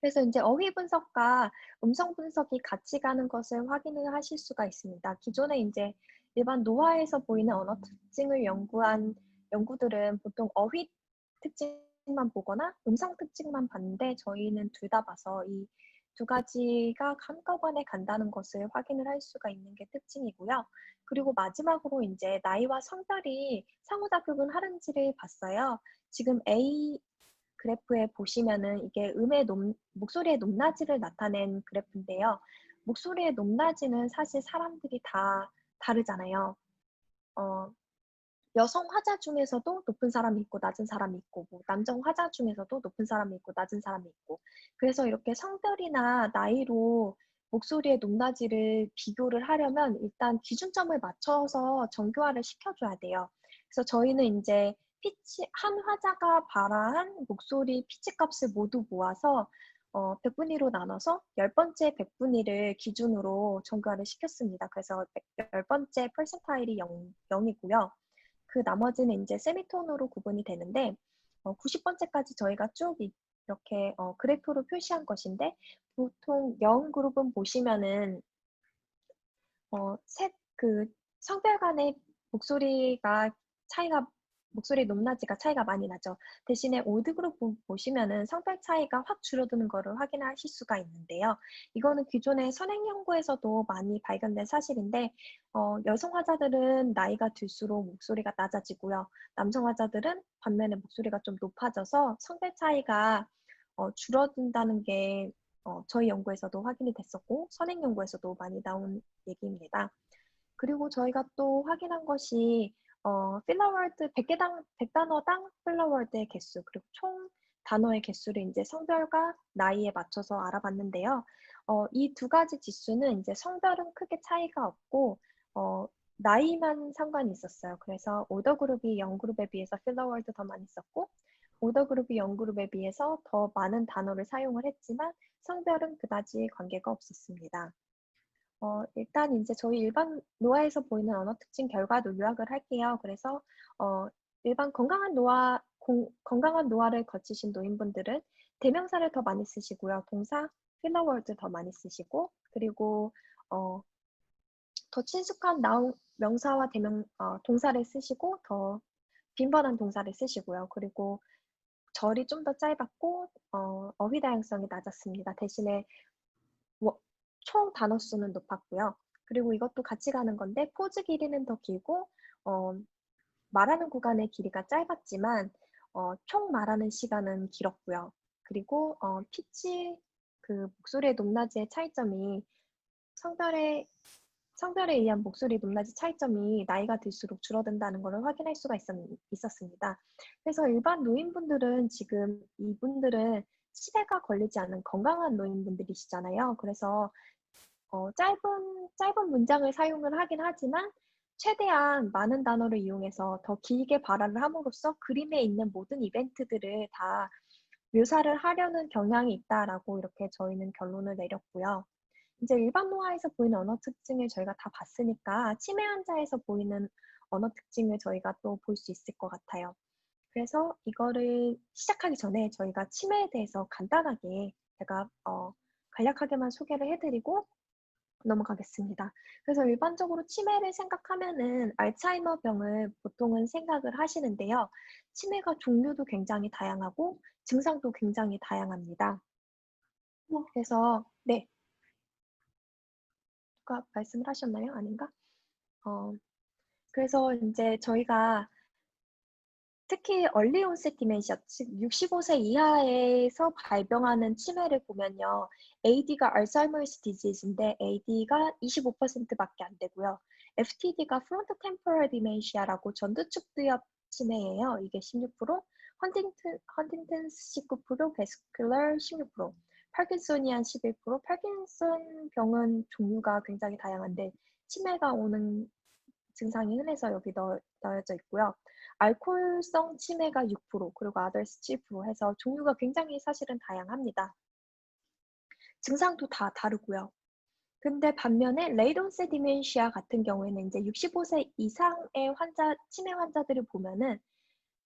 그래서 이제 어휘 분석과 음성 분석이 같이 가는 것을 확인을 하실 수가 있습니다. 기존에 이제 일반 노화에서 보이는 언어 특징을 연구한 연구들은 보통 어휘 특징만 보거나 음성 특징만 봤는데 저희는 둘 다 봐서 이 두 가지가 한꺼번에 간다는 것을 확인을 할 수가 있는 게 특징이고요. 그리고 마지막으로 이제 나이와 성별이 상호작용은 하는지를 봤어요. 지금 A 그래프에 보시면은 이게 목소리의 높낮이를 나타낸 그래프인데요. 목소리의 높낮이는 사실 사람들이 다 다르잖아요. 어, 여성 화자 중에서도 높은 사람이 있고 낮은 사람이 있고, 뭐 남성 화자 중에서도 높은 사람이 있고 낮은 사람이 있고. 그래서 이렇게 성별이나 나이로 목소리의 높낮이를 비교를 하려면 일단 기준점을 맞춰서 정교화를 시켜줘야 돼요. 그래서 저희는 이제 한 화자가 발화한 목소리 피치 값을 모두 모아서 100분위로 나눠서 10번째 100분위를 기준으로 정교화를 시켰습니다. 그래서 10번째 퍼센타일이 0이고요. 그 나머지는 이제 세미톤으로 구분이 되는데 90번째까지 저희가 쭉 이렇게 그래프로 표시한 것인데 보통 0 그룹은 보시면은 그 성별 간의 목소리가 차이가 목소리 높낮이가 차이가 많이 나죠. 대신에 올드 그룹 보시면은 성별 차이가 확 줄어드는 거를 확인하실 수가 있는데요. 이거는 기존의 선행 연구에서도 많이 발견된 사실인데 여성 화자들은 나이가 들수록 목소리가 낮아지고요. 남성 화자들은 반면에 목소리가 좀 높아져서 성별 차이가 줄어든다는 게 저희 연구에서도 확인이 됐었고 선행 연구에서도 많이 나온 얘기입니다. 그리고 저희가 또 확인한 것이 필러월드 100단어당 필러월드의 개수 그리고 총 단어의 개수를 이제 성별과 나이에 맞춰서 알아봤는데요. 이 두 가지 지수는 이제 성별은 크게 차이가 없고 나이만 상관이 있었어요. 그래서 올더 그룹이 영 그룹에 비해서 필러월드 더 많이 썼고 올더 그룹이 영 그룹에 비해서 더 많은 단어를 사용을 했지만 성별은 그다지 관계가 없었습니다. 일단 이제 저희 일반 노화에서 보이는 언어 특징 결과도 요약을 할게요. 그래서 일반 건강한 노화를 거치신 노인분들은 대명사를 더 많이 쓰시고요. 동사, 필러월드 더 많이 쓰시고 그리고 더 친숙한 명사와 동사를 쓰시고 더 빈번한 동사를 쓰시고요. 그리고 절이 좀 더 짧았고 어휘 다양성이 낮았습니다. 대신에 총 단어 수는 높았고요. 그리고 이것도 같이 가는 건데 포즈 길이는 더 길고 말하는 구간의 길이가 짧았지만 총 말하는 시간은 길었고요. 그리고 피치 그 목소리의 높낮이의 차이점이 성별에 의한 목소리 높낮이 차이점이 나이가 들수록 줄어든다는 것을 확인할 수가 있었습니다. 그래서 일반 노인분들은 지금 이분들은 치매가 걸리지 않은 건강한 노인분들이시잖아요. 그래서 짧은 문장을 사용을 하긴 하지만 최대한 많은 단어를 이용해서 더 길게 발화를 함으로써 그림에 있는 모든 이벤트들을 다 묘사를 하려는 경향이 있다라고 이렇게 저희는 결론을 내렸고요. 이제 일반 노화에서 보이는 언어 특징을 저희가 다 봤으니까 치매 환자에서 보이는 언어 특징을 저희가 또 볼 수 있을 것 같아요. 그래서 이거를 시작하기 전에 저희가 치매에 대해서 간단하게 제가 간략하게만 소개를 해드리고 넘어가겠습니다. 그래서 일반적으로 치매를 생각하면은 알츠하이머 병을 보통은 생각을 하시는데요. 치매가 종류도 굉장히 다양하고 증상도 굉장히 다양합니다. 그래서 네, 누가 말씀을 하셨나요? 아닌가? 어, 그래서 이제 저희가 특히 얼리 온셋 디멘시아, 즉 65세 이하에서 발병하는 치매를 보면요. AD가 알츠하이머스 디지즈인데 AD가 25%밖에 안 되고요. FTD가 프론트 템포럴 디멘시아라고 전두축두엽 치매예요. 이게 16%, 헌팅턴스 19%, 베스큘러 16%, 파킨소니안 11%, 파킨슨 병은 종류가 굉장히 다양한데 치매가 오는 증상이 흔해서 여기 넣어져 있고요. 알코올성 치매가 6%, 그리고 아더스 7% 해서 종류가 굉장히 사실은 다양합니다. 증상도 다 다르고요. 근데 반면에 레이돈세 디멘시아 같은 경우에는 이제 65세 이상의 치매 환자들을 보면은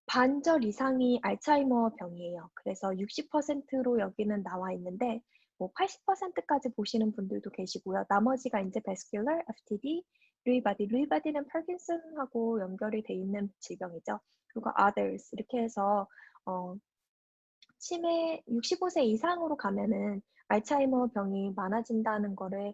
반절 이상이 알츠하이머 병이에요. 그래서 60%로 여기는 나와 있는데 뭐 80%까지 보시는 분들도 계시고요. 나머지가 이제 베스큘러, FTD, 루이바디는 파킨슨하고 연결이 돼 있는 질병이죠. 그리고 others 이렇게 해서 치매 65세 이상으로 가면은 알츠하이머 병이 많아진다는 거를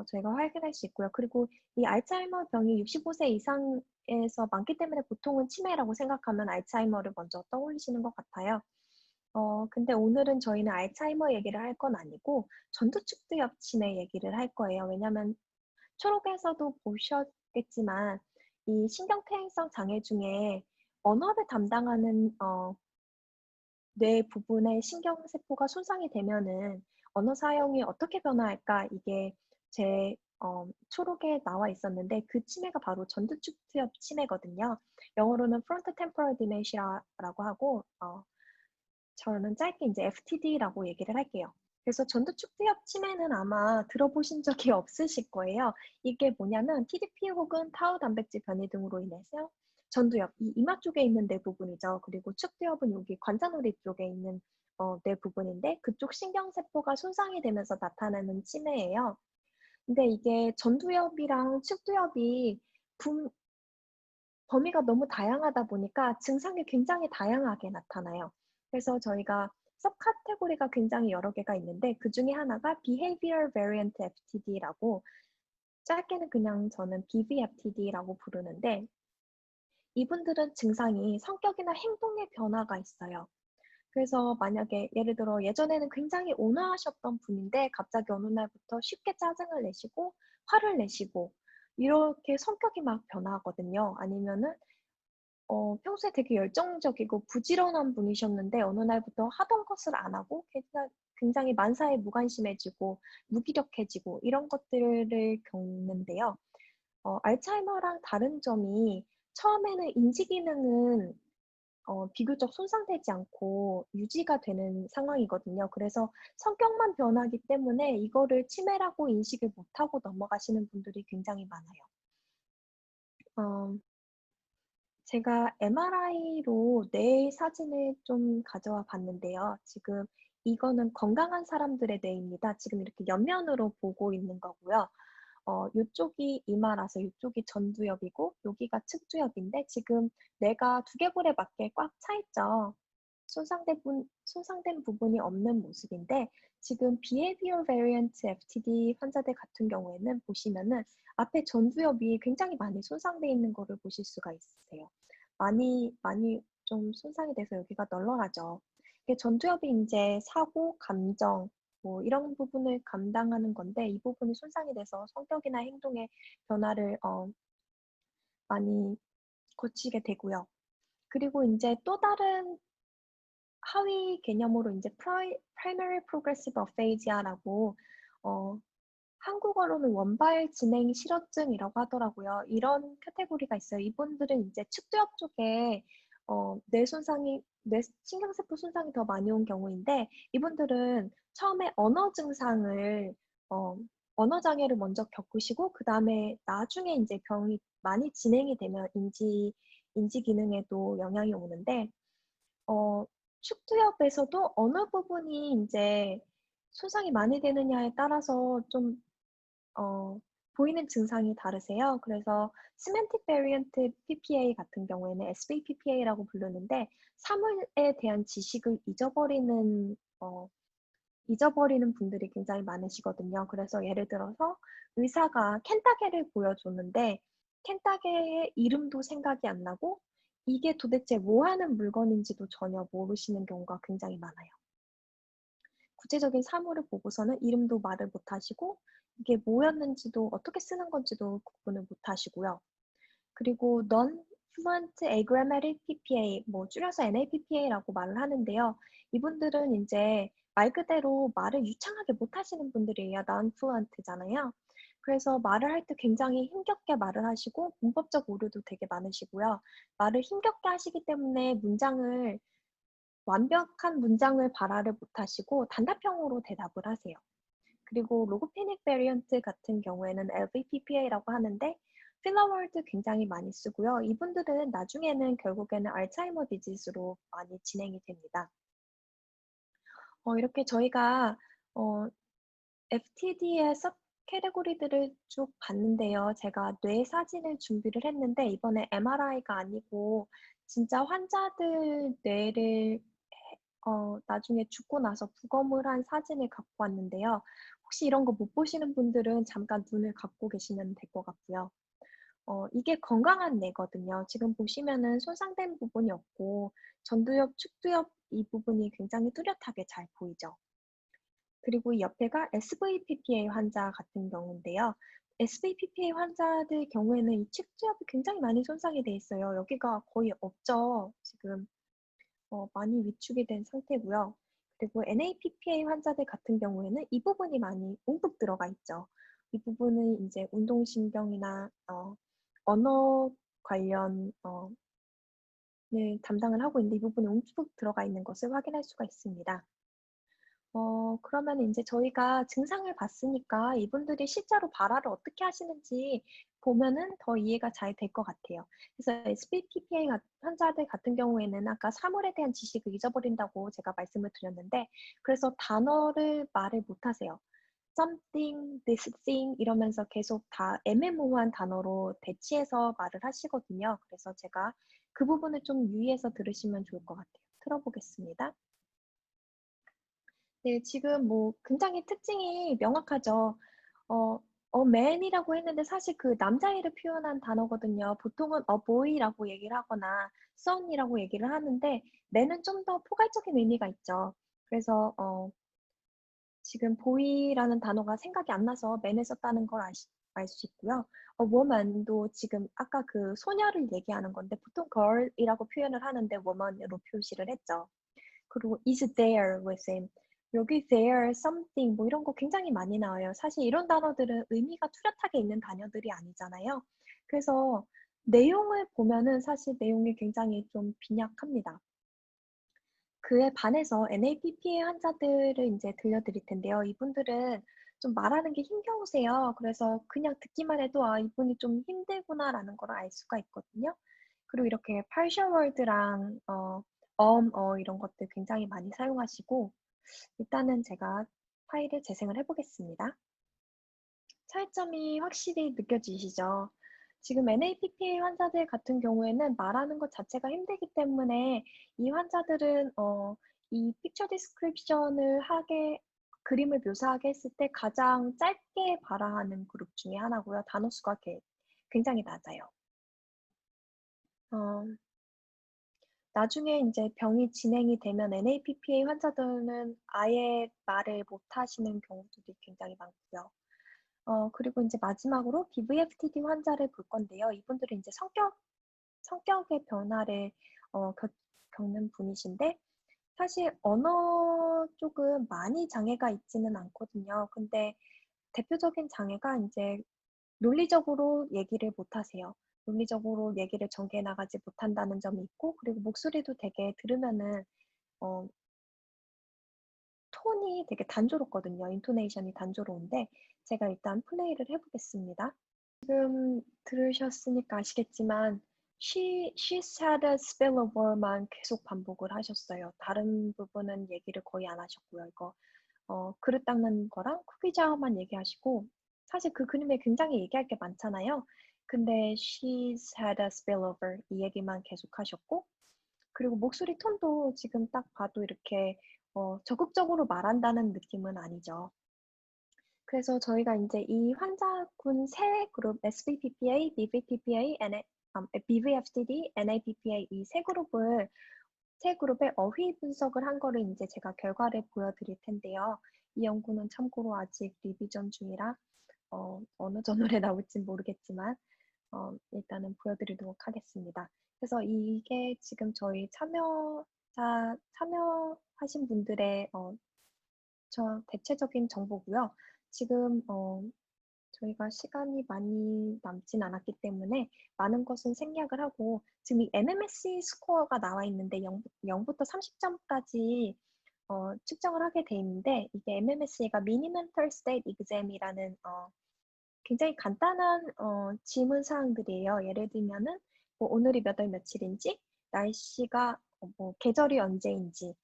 저희가 확인할 수 있고요. 그리고 이 알츠하이머 병이 65세 이상에서 많기 때문에 보통은 치매라고 생각하면 알츠하이머를 먼저 떠올리시는 것 같아요. 근데 오늘은 저희는 알츠하이머 얘기를 할 건 아니고 전두축두엽 치매 얘기를 할 거예요. 왜냐하면 초록에서도 보셨겠지만 이 신경퇴행성 장애 중에 언어를 담당하는 뇌 부분의 신경세포가 손상이 되면은 언어 사용이 어떻게 변화할까? 이게 제 초록에 나와 있었는데 그 치매가 바로 전두축두엽 치매거든요. 영어로는 Frontal Temporal Dementia라고 하고 저는 짧게 이제 FTD라고 얘기를 할게요. 그래서 전두축두엽 치매는 아마 들어보신 적이 없으실 거예요. 이게 뭐냐면 TDP 혹은 타우 단백질 변이 등으로 인해서 전두엽, 이 이마 쪽에 있는 뇌 부분이죠. 그리고 축두엽은 여기 관자놀이 쪽에 있는 뇌 부분인데 그쪽 신경세포가 손상이 되면서 나타나는 치매예요. 근데 이게 전두엽이랑 축두엽이 범위가 너무 다양하다 보니까 증상이 굉장히 다양하게 나타나요. 그래서 저희가 서카테고리가 굉장히 여러 개가 있는데 그 중에 하나가 Behavior Variant FTD라고 짧게는 그냥 저는 BVFTD라고 부르는데 이분들은 증상이 성격이나 행동의 변화가 있어요. 그래서 만약에 예를 들어 예전에는 굉장히 온화하셨던 분인데 갑자기 어느 날부터 쉽게 짜증을 내시고 화를 내시고 이렇게 성격이 막 변하거든요. 아니면은 평소에 되게 열정적이고 부지런한 분이셨는데 어느 날부터 하던 것을 안 하고 굉장히 만사에 무관심해지고 무기력해지고 이런 것들을 겪는데요. 알츠하이머랑 다른 점이 처음에는 인지 기능은 비교적 손상되지 않고 유지가 되는 상황이거든요. 그래서 성격만 변하기 때문에 이거를 치매라고 인식을 못하고 넘어가시는 분들이 굉장히 많아요. 제가 MRI로 뇌 사진을 좀 가져와 봤는데요. 지금 이거는 건강한 사람들의 뇌입니다. 지금 이렇게 옆면으로 보고 있는 거고요. 요쪽이 이마라서 요쪽이 전두엽이고 여기가 측두엽인데 지금 뇌가 두개골에 맞게 꽉 차 있죠. 손상된 부분이 없는 모습인데 지금 Behavior Variant FTD 환자들 같은 경우에는 보시면은 앞에 전두엽이 굉장히 많이 손상되어 있는 거를 보실 수가 있으세요. 많이 좀 손상이 돼서 여기가 널널하죠. 이게 전두엽이 이제 사고, 감정, 뭐 이런 부분을 감당하는 건데 이 부분이 손상이 돼서 성격이나 행동의 변화를 많이 거치게 되고요. 그리고 이제 또 다른 하위 개념으로 이제 Primary Progressive Aphasia라고 한국어로는 원발 진행 실어증이라고 하더라고요. 이런 카테고리가 있어요. 이분들은 이제 측두엽 쪽에 뇌 신경세포 손상이 더 많이 온 경우인데 이분들은 처음에 언어 증상을 어 언어 장애를 먼저 겪으시고 그다음에 나중에 인제 병이 많이 진행이 되면 인지 기능에도 영향이 오는데 어 축투협에서도 어느 부분이 인제 손상이 많이 되느냐에 따라서 좀 어 보이는 증상이 다르세요. 그래서 Semantic Variant PPA 같은 경우에는 SVPPA라고 부르는데 사물에 대한 지식을 잊어버리는 분들이 굉장히 많으시거든요. 그래서 예를 들어서 의사가 켄타게를 보여줬는데 켄타게의 이름도 생각이 안 나고 이게 도대체 뭐 하는 물건인지도 전혀 모르시는 경우가 굉장히 많아요. 구체적인 사물을 보고서는 이름도 말을 못 하시고 이게 뭐였는지도 어떻게 쓰는 건지도 구분을 못 하시고요. 그리고 Non-Fluent Agrammatic PPA, 뭐 줄여서 NAPPA라고 말을 하는데요. 이분들은 인제 말 그대로 말을 유창하게 못 하시는 분들이에요. Non-Fluent잖아요. 그래서 말을 할 때 굉장히 힘겹게 말을 하시고 문법적 오류도 되게 많으시고요. 말을 힘겹게 하시기 때문에 완벽한 문장을 발화를 못 하시고 단답형으로 대답을 하세요. 그리고 로고페닉 베리언트 같은 경우에는 LVPPA라고 하는데 필러워드 굉장히 많이 쓰고요. 이분들은 나중에는 결국에는 알츠하이머 디지즈로 많이 진행이 됩니다. 이렇게 저희가 FTD의 섭 캐테고리들을 쭉 봤는데요. 제가 뇌 사진을 준비를 했는데 이번에 MRI가 아니고 진짜 환자들 뇌를 나중에 죽고 나서 부검을 한 사진을 갖고 왔는데요. 혹시 이런 거 못 보시는 분들은 잠깐 눈을 감고 계시면 될 것 같고요. 이게 건강한 뇌거든요. 지금 보시면은 손상된 부분이 없고 전두엽, 측두엽 이 부분이 굉장히 뚜렷하게 잘 보이죠. 그리고 이 옆에가 SVPPA 환자 같은 경우인데요. SVPPA 환자들 경우에는 이 측두엽이 굉장히 많이 손상이 돼 있어요. 여기가 거의 없죠. 지금 많이 위축이 된 상태고요. 그리고 NAPPA 환자들 같은 경우에는 이 부분이 많이 움푹 들어가 있죠. 이 부분은 이제 운동신경이나 언어 관련 을 담당을 하고 있는데 이 부분이 움푹 들어가 있는 것을 확인할 수가 있습니다. 그러면 인제 저희가 증상을 봤으니까 이분들이 실제로 발화를 어떻게 하시는지 보면은 더 이해가 잘 될 것 같아요. 그래서 SBPPA 환자들 같은 경우에는 아까 사물에 대한 지식을 잊어버린다고 제가 말씀을 드렸는데 그래서 단어를 말을 못 하세요. something, this thing 이러면서 계속 다 애매모호한 단어로 대치해서 말을 하시거든요. 그래서 제가 그 부분을 좀 유의해서 들으시면 좋을 것 같아요. 틀어 보겠습니다. 네, 지금 뭐 굉장히 특징이 명확하죠. 어, man이라고 했는데 사실 그 남자애를 표현한 단어거든요. 보통은 a boy라고 얘기를 하거나 son이라고 얘기를 하는데 man은 좀 더 포괄적인 의미가 있죠. 그래서 지금 boy라는 단어가 생각이 안 나서 man을 썼다는 걸 알 수 있고요. woman도 지금 아까 그 소녀를 얘기하는 건데 보통 girl이라고 표현을 하는데 woman으로 표시를 했죠. 그리고 is there with him. 여기 there, something 뭐 이런 거 굉장히 많이 나와요. 사실 이런 단어들은 의미가 뚜렷하게 있는 단어들이 아니잖아요. 그래서 내용을 보면은 사실 내용이 굉장히 좀 빈약합니다. 그에 반해서 NAPPA 환자들을 인제 들려드릴 텐데요. 이분들은 좀 말하는 게 힘겨우세요. 그래서 그냥 듣기만 해도 '아 이분이 좀 힘들구나.'라는 걸 알 수가 있거든요. 그리고 이렇게 partial word랑 이런 것들 굉장히 많이 사용하시고 일단은 제가 파일을 재생을 해 보겠습니다. 차이점이 확실히 느껴지시죠? 지금 NAPPA 환자들 같은 경우에는 말하는 것 자체가 힘들기 때문에 이 환자들은 이 picture description을 그림을 묘사하게 했을 때 가장 짧게 발화하는 그룹 중에 하나고요. 단어 수가 굉장히 낮아요. 어 나중에 인제 병이 진행이 되면 NAPPA 환자들은 아예 말을 못 하시는 경우들이 굉장히 많고요. 그리고 인제 마지막으로 BVFTD 환자를 볼 건데요. 이분들은 인제 성격의 변화를 겪는 분이신데 사실 언어 쪽은 많이 장애가 있지는 않거든요. 근데 대표적인 장애가 인제 논리적으로 얘기를 못 하세요. 논리적으로 얘기를 전개해 나가지 못한다는 점이 있고, 그리고 목소리도 되게 들으면은 어, 톤이 되게 단조롭거든요. 인토네이션이 단조로운데 제가 일단 플레이를 해보겠습니다. 지금 들으셨으니까 아시겠지만 she's had a spillover만 계속 반복을 하셨어요. 다른 부분은 얘기를 거의 안 하셨고요. 이거 그릇 닦는 거랑 쿠키 자어만 얘기하시고, 사실 그 그림에 굉장히 얘기할 게 많잖아요. 근데 she's had a spillover 이 얘기만 계속 하셨고, 그리고 목소리 톤도 지금 딱 봐도 이렇게 적극적으로 말한다는 느낌은 아니죠. 그래서 저희가 이제 이 환자군 세 그룹 SBPPA, BVTPA, BVFTD, NAPPA 이 세 그룹의 어휘 분석을 한 거를 이제 제가 결과를 보여드릴 텐데요. 이 연구는 참고로 아직 리비전 중이라 어느 저널에 나올지 모르겠지만 일단은 보여드리도록 하겠습니다. 그래서 이게 지금 저희 참여하신 분들의 저 대체적인 정보고요. 지금 저희가 시간이 많이 남진 않았기 때문에 많은 것은 생략을 하고, 지금 이 MMSE 스코어가 나와 있는데 0부터 30점까지 측정을 하게 돼 있는데, 이게 MMSE가 Mini Mental State Exam이라는 굉장히 간단한 질문 사항들이에요. 예를 들면은 뭐 오늘이 몇 월 며칠인지, 날씨가 뭐 계절이 언제인지,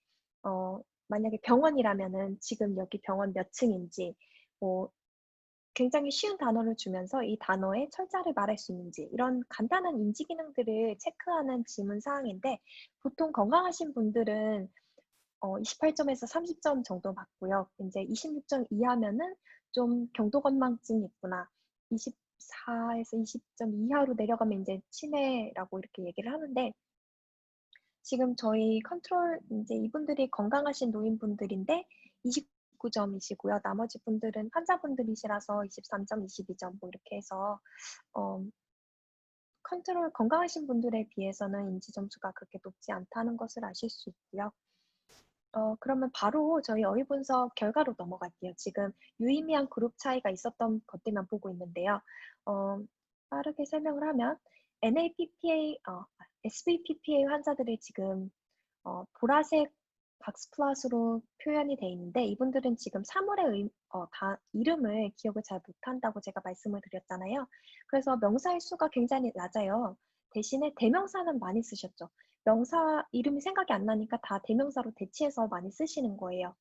만약에 병원이라면은 지금 여기 병원 몇 층인지, 뭐 굉장히 쉬운 단어를 주면서 이 단어의 철자를 말할 수 있는지, 이런 간단한 인지 기능들을 체크하는 질문 사항인데, 보통 건강하신 분들은 28점에서 30점 정도 받고요. 이제 26점 이하면은 좀 경도 건망증이 있구나. 24에서 20점 이하로 내려가면 이제 치매라고 이렇게 얘기를 하는데, 지금 저희 컨트롤 이제 이분들이 건강하신 노인분들인데 29점이시고요. 나머지 분들은 환자분들이시라서 23점, 22점 뭐 이렇게 해서 컨트롤 건강하신 분들에 비해서는 인지 점수가 그렇게 높지 않다는 것을 아실 수 있고요. 그러면 바로 저희 어휘 분석 결과로 넘어갈게요. 지금 유의미한 그룹 차이가 있었던 것들만 보고 있는데요. 빠르게 설명을 하면 NAPPA, SBPPA 환자들이 지금 보라색 박스 플러스로 표현이 돼 있는데, 이분들은 지금 사물의 이름을 기억을 잘 못한다고 제가 말씀을 드렸잖아요. 그래서 명사의 수가 굉장히 낮아요. 대신에 대명사는 많이 쓰셨죠. 명사 이름이 생각이 안 나니까 다 대명사로 대체해서 많이 쓰시는 거예요.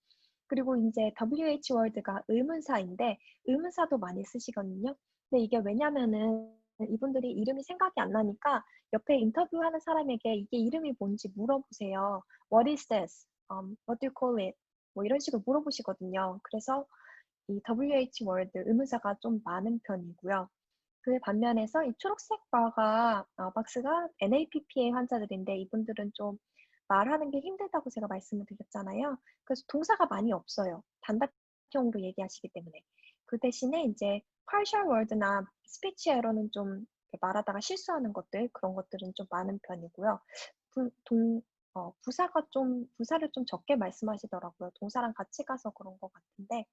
그리고 이제 WH 월드가 의문사인데 의문사도 많이 쓰시거든요. 근데 이게 왜냐면은 이분들이 이름이 생각이 안 나니까 옆에 인터뷰하는 사람에게 이게 이름이 뭔지 물어보세요. What is this? What do you call it? 뭐 이런 식으로 물어보시거든요. 그래서 이 WH 월드 의문사가 좀 많은 편이고요. 그 반면에서 이 초록색 박스가 NAPPA 환자들인데, 이분들은 좀 말하는 게 힘들다고 제가 말씀을 드렸잖아요. 그래서 동사가 많이 없어요. 단답형으로 얘기하시기 때문에. 그 대신에 이제 partial word나 speech error는 좀 말하다가 실수하는 것들, 그런 것들은 좀 많은 편이고요. 부사를 좀 적게 말씀하시더라고요. 동사랑 같이 가서 그런 것 같은데,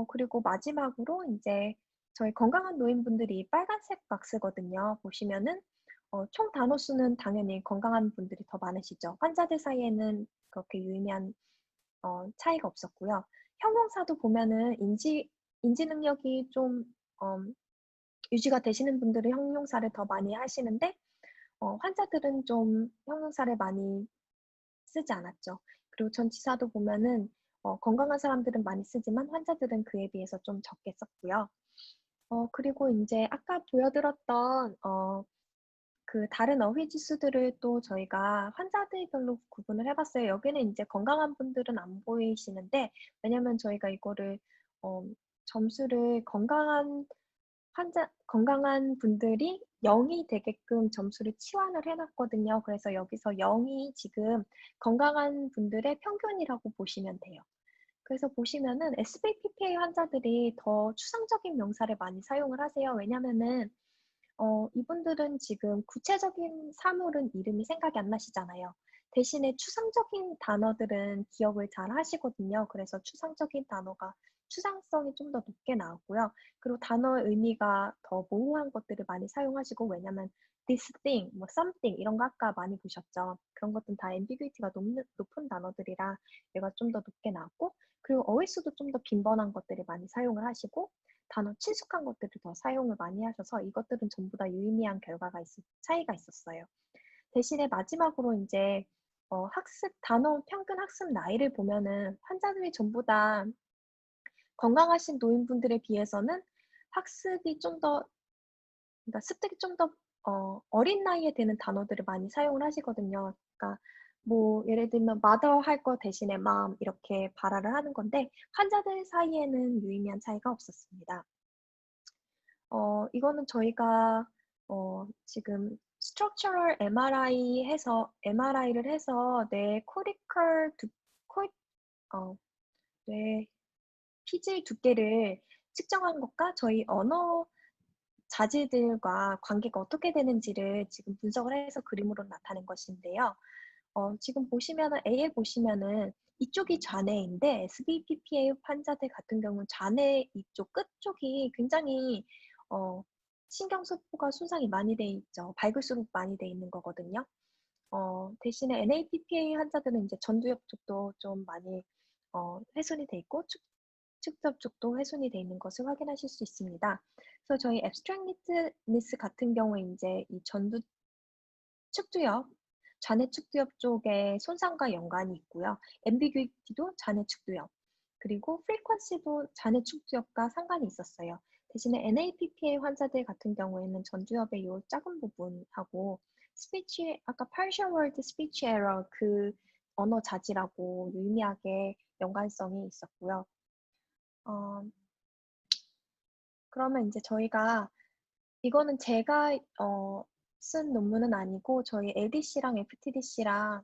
그리고 마지막으로 이제 저희 건강한 노인분들이 빨간색 박스거든요. 보시면은 총 단어 수는 당연히 건강한 분들이 더 많으시죠. 환자들 사이에는 그렇게 유의미한 차이가 없었고요. 형용사도 보면은 인지 능력이 좀 유지가 되시는 분들은 형용사를 더 많이 하시는데, 환자들은 좀 형용사를 많이 쓰지 않았죠. 그리고 전치사도 보면은 건강한 사람들은 많이 쓰지만 환자들은 그에 비해서 좀 적게 썼고요. 그리고 이제 아까 보여드렸던 그 다른 어휘 지수들을 또 저희가 환자들별로 구분을 해봤어요. 여기는 이제 건강한 분들은 안 보이시는데, 왜냐면 저희가 이거를 점수를 건강한 분들이 0이 되게끔 점수를 치환을 해놨거든요. 그래서 여기서 0이 지금 건강한 분들의 평균이라고 보시면 돼요. 그래서 보시면은 SBPPA 환자들이 더 추상적인 명사를 많이 사용을 하세요. 왜냐면은 이분들은 지금 구체적인 사물은 이름이 생각이 안 나시잖아요. 대신에 추상적인 단어들은 기억을 잘 하시거든요. 그래서 추상적인 단어가 추상성이 좀 더 높게 나왔고요. 그리고 단어의 의미가 더 모호한 것들을 많이 사용하시고, 왜냐면 this thing, 뭐 something 이런 거 아까 많이 보셨죠. 그런 것들은 다 ambiguity가 높은 단어들이라 얘가 좀 더 높게 나왔고, 그리고 어휘수도 좀 더 빈번한 것들을 많이 사용을 하시고, 단어 친숙한 것들을 더 사용을 많이 하셔서 이것들은 전부 다 유의미한 차이가 있었어요. 대신에 마지막으로 이제 단어 평균 학습 나이를 보면은 환자들이 전부 다 건강하신 노인분들에 비해서는 학습이 좀 더, 그러니까 습득이 좀 더 어린 나이에 되는 단어들을 많이 사용을 하시거든요. 그러니까 뭐 예를 들면 mother 할 거 대신에 mom 이렇게 발화를 하는 건데, 환자들 사이에는 유의미한 차이가 없었습니다. 이거는 저희가 지금 structural MRI를 해서 뇌 코리컬 뇌 피질 두께를 측정한 것과 저희 언어 자질들과 관계가 어떻게 되는지를 지금 분석을 해서 그림으로 나타낸 것인데요. 지금 보시면은 A에 보시면은 이쪽이 좌뇌인데, SBPPA 환자들 같은 경우는 좌뇌 이쪽 끝 쪽이 굉장히 신경세포가 손상이 많이 돼 있죠. 밝을수록 많이 돼 있는 거거든요. 대신에 NAPPA 환자들은 이제 전두엽 쪽도 좀 많이 훼손이 돼 있고, 측두엽 쪽도 훼손이 돼 있는 것을 확인하실 수 있습니다. 그래서 저희 앱스트랙니스 같은 경우에 이제 이 측두엽, 좌뇌 측두엽 쪽에 손상과 연관이 있고요. 앰비귀티도 좌뇌 측두엽, 그리고 프리퀀시도 좌뇌 측두엽과 상관이 있었어요. 대신에 NAPPA 환자들 같은 경우에는 전두엽의 이 작은 부분하고 아까 partial word speech error 그 언어 자질하고 유의미하게 연관성이 있었고요. 그러면 이제 저희가 이거는 제가 쓴 논문은 아니고 저희 LDC랑 FTDC랑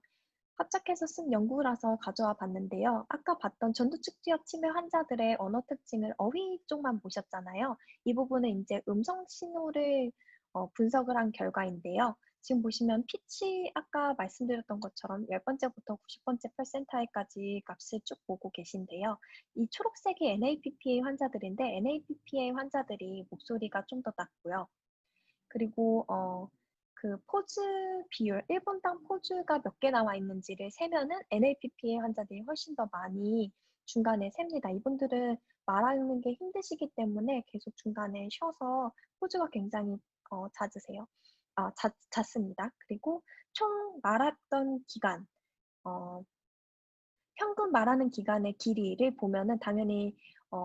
합작해서 쓴 연구라서 가져와 봤는데요. 아까 봤던 전두측두엽 치매 환자들의 언어 특징을 어휘 쪽만 보셨잖아요. 이 부분은 이제 음성 신호를 분석을 한 결과인데요. 지금 보시면 피치 아까 말씀드렸던 것처럼 10번째부터 90번째 퍼센타일까지 값을 쭉 보고 계신데요. 이 초록색이 NAPPA 환자들인데, NAPPA 환자들이 목소리가 좀 더 낮고요. 그리고 그 포즈 비율, 1분당 포즈가 몇 개 나와 있는지를 세면은 NAPPA 환자들이 훨씬 더 많이 중간에 셉니다. 이분들은 말하는 게 힘드시기 때문에 계속 중간에 쉬어서 포즈가 굉장히 잦으세요. 잦습니다. 그리고 총 말했던 기간, 평균 말하는 기간의 길이를 보면은 당연히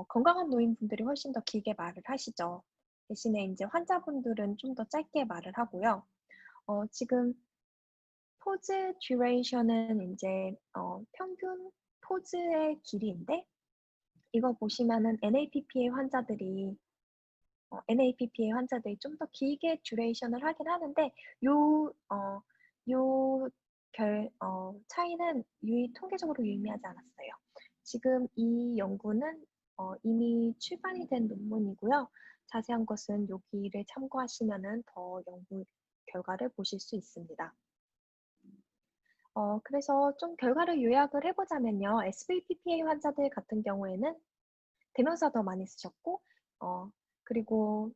건강한 노인분들이 훨씬 더 길게 말을 하시죠. 대신에 이제 환자분들은 좀 더 짧게 말을 하고요. 지금 포즈 듀레이션은 이제 평균 포즈의 길이인데, 이거 보시면은 NAPPA 환자들이 좀 더 길게 듀레이션을 하긴 하는데, 요, 어, 요 차이는 통계적으로 유의미하지 않았어요. 지금 이 연구는 이미 출간이 된 논문이고요. 자세한 것은 여기를 참고하시면은 더 연구 결과를 보실 수 있습니다. 그래서 좀 결과를 요약을 해보자면요. SBPPA 환자들 같은 경우에는 대명사 더 많이 쓰셨고, 그리고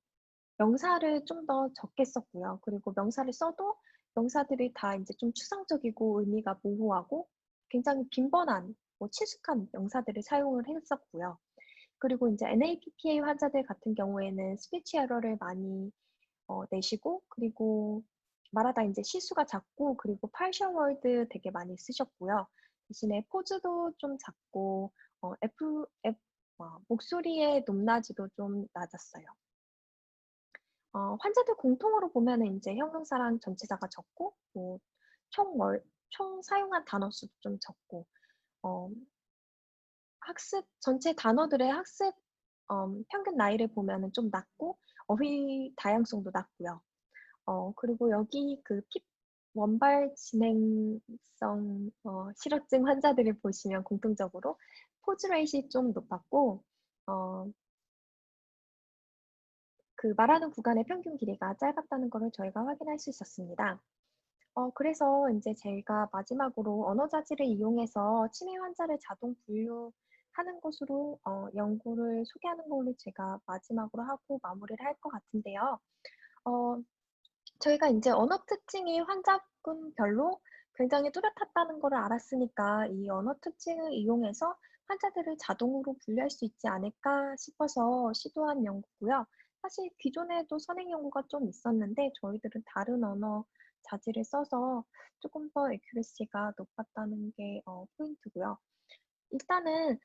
명사를 좀 더 적게 썼고요. 그리고 명사를 써도 명사들이 다 이제 좀 추상적이고 의미가 모호하고 굉장히 빈번한, 친숙한 명사들을 사용을 했었고요. 그리고 이제 NAPPA 환자들 같은 경우에는 스피치 에러를 많이 내시고, 그리고 말하다 이제 시수가 작고, 그리고 partial word 되게 많이 쓰셨고요. 대신에 포즈도 좀 작고, 목소리의 높낮이도 좀 낮았어요. 환자들 공통으로 보면은 이제 형용사랑 전치사가 적고, 총 사용한 단어 수도 좀 적고, 전체 단어들의 학습 평균 나이를 보면은 좀 낮고, 어휘 다양성도 낮고요. 그리고 여기 그 원발 진행성 실어증 환자들을 보시면 공통적으로 포즈 레이시 좀 높았고, 그 말하는 구간의 평균 길이가 짧았다는 것을 저희가 확인할 수 있었습니다. 그래서 이제 제가 마지막으로 언어 자질을 이용해서 치매 환자를 자동 분류 하는 것으로 연구를 소개하는 걸로 제가 마지막으로 하고 마무리를 할 것 같은데요. 어, 저희가 이제 언어 특징이 환자군별로 굉장히 뚜렷하다는 걸 알았으니까 이 언어 특징을 이용해서 환자들을 자동으로 분류할 수 있지 않을까 싶어서 시도한 연구고요. 사실 기존에도 선행 연구가 좀 있었는데 저희들은 다른 언어 자질을 써서 조금 더 애큐러시가 높았다는 게 포인트고요. 일단은